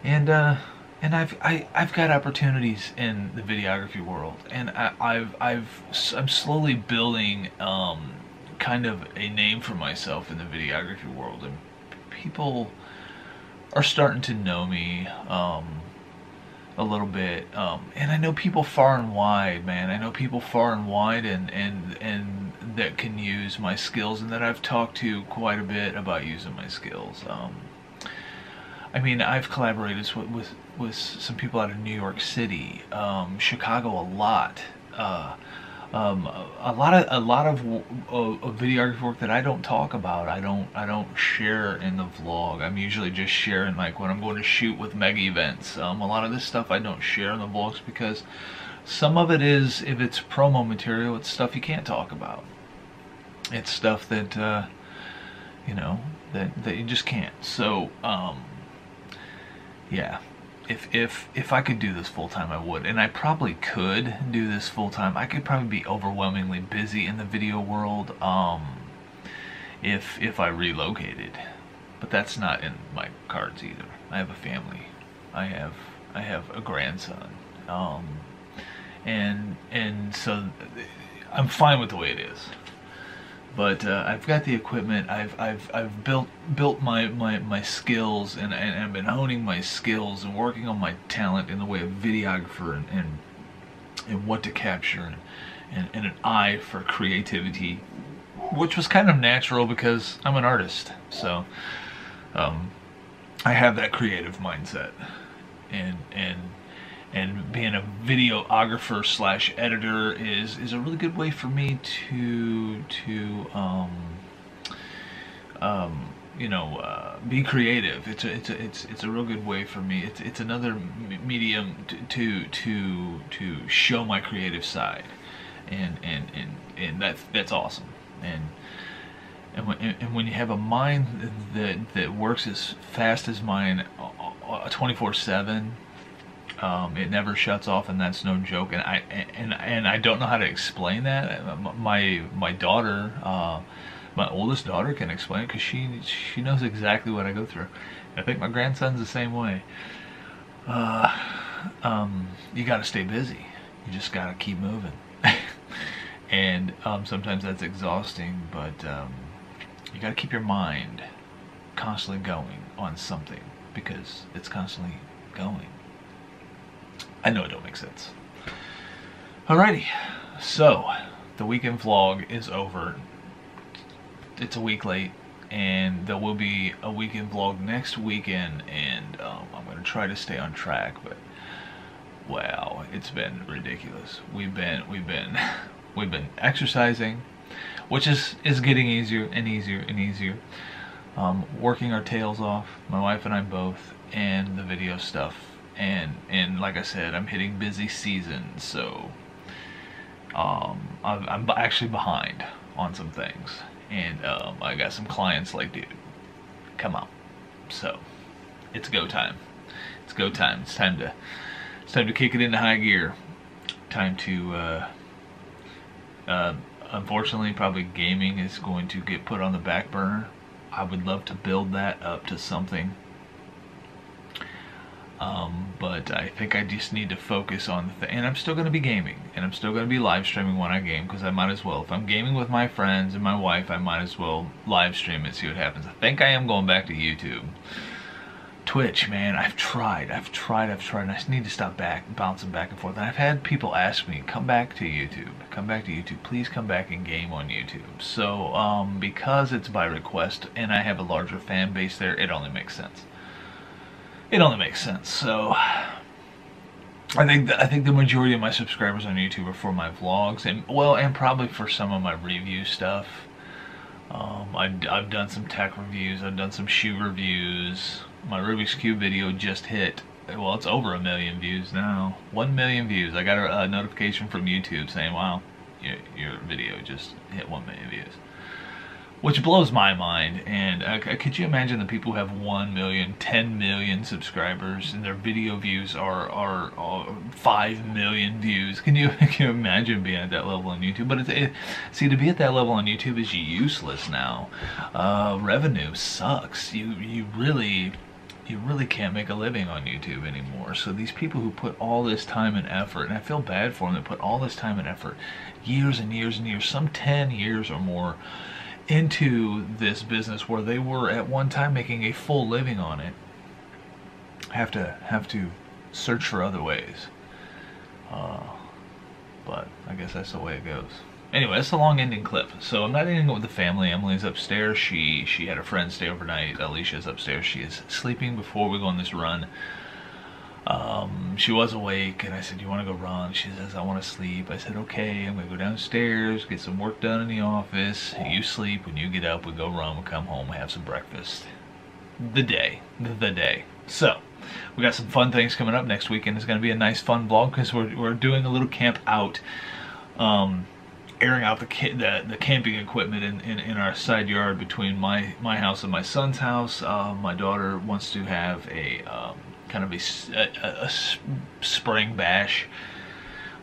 And I've got opportunities in the videography world, and I'm slowly building kind of a name for myself in the videography world, and people are starting to know me a little bit, and I know people far and wide, man. I know people far and wide, and that can use my skills, and that I've talked to quite a bit about using my skills. I mean, I've collaborated with some people out of New York City, Chicago a lot. A lot of videography work that I don't talk about. I don't share in the vlog. I'm usually just sharing like when I'm going to shoot with mega events. A lot of this stuff I don't share in the vlogs because some of it is, if it's promo material, it's stuff you can't talk about. It's stuff that that you just can't. So yeah. If I could do this full-time, I would, and I probably could do this full-time. I could probably be overwhelmingly busy in the video world if I relocated, but that's not in my cards either. I have a family. I have a grandson, and so I'm fine with the way it is. But I've got the equipment. I've built my skills, and I've been honing my skills and working on my talent in the way of videographer and what to capture and an eye for creativity, which was kind of natural because I'm an artist. So I have that creative mindset, and being a videographer / editor is a really good way for me to be creative. It's a real good way for me. It's another medium to show my creative side, and that's awesome. And when you have a mind that works as fast as mine, 24/7, it never shuts off, and that's no joke. And I don't know how to explain that. My daughter, my oldest daughter, can explain it because she knows exactly what I go through. I think my grandson's the same way. You got to stay busy. You just got to keep moving. And sometimes that's exhausting, but you got to keep your mind constantly going on something because it's constantly going. I know it don't make sense. Alrighty, so the weekend vlog is over. It's a week late, and there will be a weekend vlog next weekend, and I'm going to try to stay on track, but wow, it's been ridiculous. We've been exercising, which is getting easier and easier and easier. Working our tails off, my wife and I both, and the video stuff. And like I said, I'm hitting busy season, so I'm actually behind on some things, and I got some clients like, dude, come on. So it's go time. It's go time. It's time to kick it into high gear. Time to unfortunately, probably gaming is going to get put on the back burner. I would love to build that up to something. But I think I just need to focus on and I'm still going to be gaming, and I'm still going to be live streaming when I game, because I might as well. If I'm gaming with my friends and my wife, I might as well live stream and see what happens. I think I am going back to YouTube. Twitch, man, I've tried, and I just need to stop bouncing back and forth. And I've had people ask me, come back to YouTube, please come back and game on YouTube. So, because it's by request, and I have a larger fan base there, it only makes sense. So I think the majority of my subscribers on YouTube are for my vlogs, and probably for some of my review stuff. I've done some tech reviews, I've done some shoe reviews. My Rubik's Cube video just hit, well, it's over 1 million views now. 1 million views. I got a notification from YouTube saying, wow, your video just hit 1 million views. Which blows my mind. And could you imagine the people who have 1 million, 10 million subscribers, and their video views are 5 million views? Can you imagine being at that level on YouTube? But see, to be at that level on YouTube is useless now. Revenue sucks. You really can't make a living on YouTube anymore. So these people who put all this time and effort, and I feel bad for them, that put all this time and effort, years and years and years, some 10 years or more, into this business where they were at one time making a full living on it, have to search for other ways. But I guess that's the way it goes. Anyway, that's a long ending clip. So I'm not ending it with the family. Emily's upstairs. She had a friend stay overnight. Alicia's upstairs. She is sleeping before we go on this run. She was awake, and I said, you want to go run? She says, I want to sleep. I said, okay, I'm going to go downstairs, get some work done in the office. You sleep. When you get up, we go run, we come home, we have some breakfast. The day. So, we got some fun things coming up next weekend. It's going to be a nice fun vlog, because we're doing a little camp out, airing out the camping equipment in our side yard between my house and my son's house. My daughter wants to have a kind of a spring bash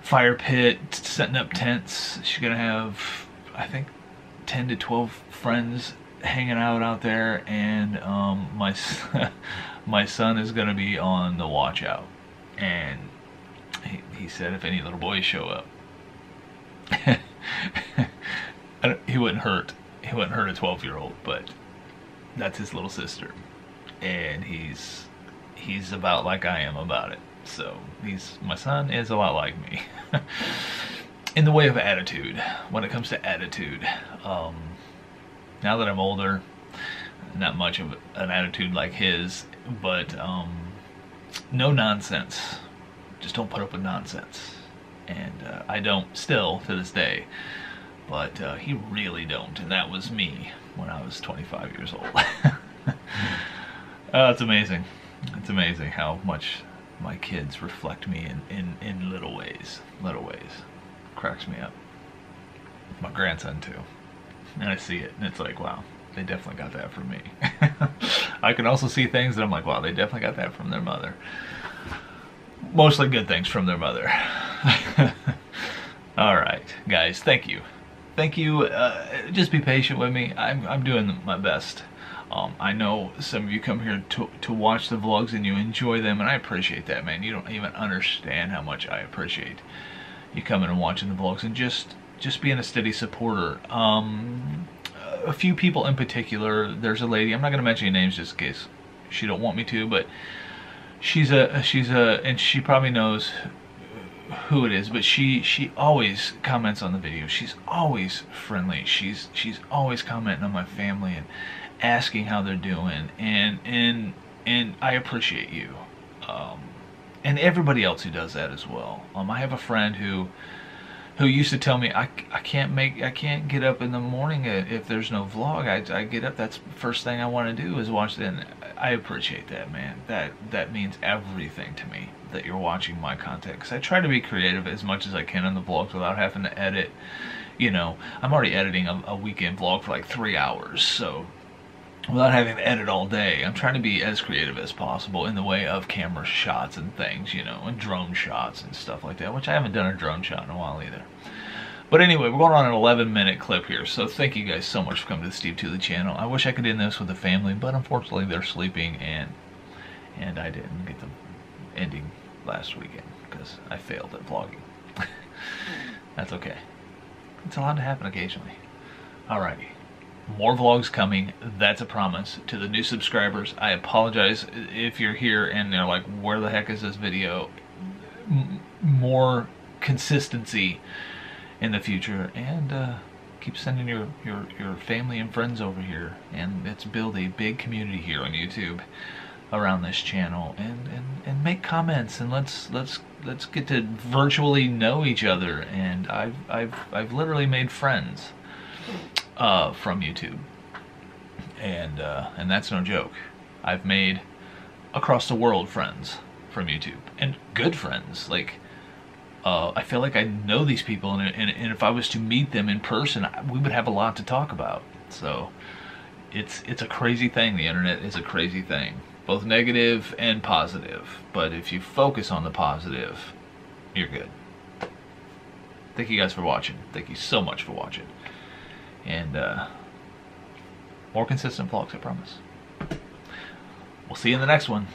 fire pit, setting up tents. She's gonna have, I think, 10 to 12 friends hanging out there, and my son is gonna be on the watch out. And he said if any little boys show up, he wouldn't hurt a 12-year-old, but that's his little sister, and he's about like I am about it. So my son is a lot like me in the way of attitude. When it comes to attitude, now that I'm older, not much of an attitude like his, but no nonsense. Just don't put up with nonsense. And I don't still to this day, but he really don't, and that was me when I was 25 years old. It's amazing. It's amazing how much my kids reflect me in little ways. Little ways. Cracks me up. My grandson too. And I see it and it's like, wow, they definitely got that from me. I can also see things that I'm like, wow, they definitely got that from their mother. Mostly good things from their mother. All right, guys, thank you. Thank you. Just be patient with me. I'm doing my best. I know some of you come here to watch the vlogs and you enjoy them, and I appreciate that, man. You don't even understand how much I appreciate you coming and watching the vlogs and just being a steady supporter. A few people in particular. There's a lady. I'm not going to mention any names just in case she don't want me to, but she's a and she probably knows who it is, but she always comments on the video. She's always friendly. She's always commenting on my family and asking how they're doing, and I appreciate you, and everybody else who does that as well. I have a friend who used to tell me I can't get up in the morning if there's no vlog. I get up, that's the first thing I want to do is watch it. And I appreciate that, man. That means everything to me that you're watching my content, because I try to be creative as much as I can on the vlogs without having to edit. You know, I'm already editing a weekend vlog for like 3 hours, so without having to edit all day, I'm trying to be as creative as possible in the way of camera shots and things, you know, and drone shots and stuff like that, which I haven't done a drone shot in a while either. But anyway, we're going on an 11-minute clip here, so thank you guys so much for coming to the Steve Tooley channel. I wish I could end this with the family, but unfortunately they're sleeping, and I didn't get the ending last weekend because I failed at vlogging. That's okay. It's allowed to happen occasionally. Alrighty. More vlogs coming, that's a promise. To the new subscribers, I apologize if you're here and they're like, where the heck is this video? More consistency in the future, and keep sending your family and friends over here, and let's build a big community here on YouTube around this channel, and make comments, and let's get to virtually know each other. And I've literally made friends from YouTube, and that's no joke. I've made across the world friends from YouTube, and good friends. Like I feel like I know these people, and if I was to meet them in person, we would have a lot to talk about. So it's a crazy thing. The internet is a crazy thing, both negative and positive. But if you focus on the positive, you're good. Thank you guys for watching. Thank you so much for watching. And more consistent vlogs, I promise. We'll see you in the next one.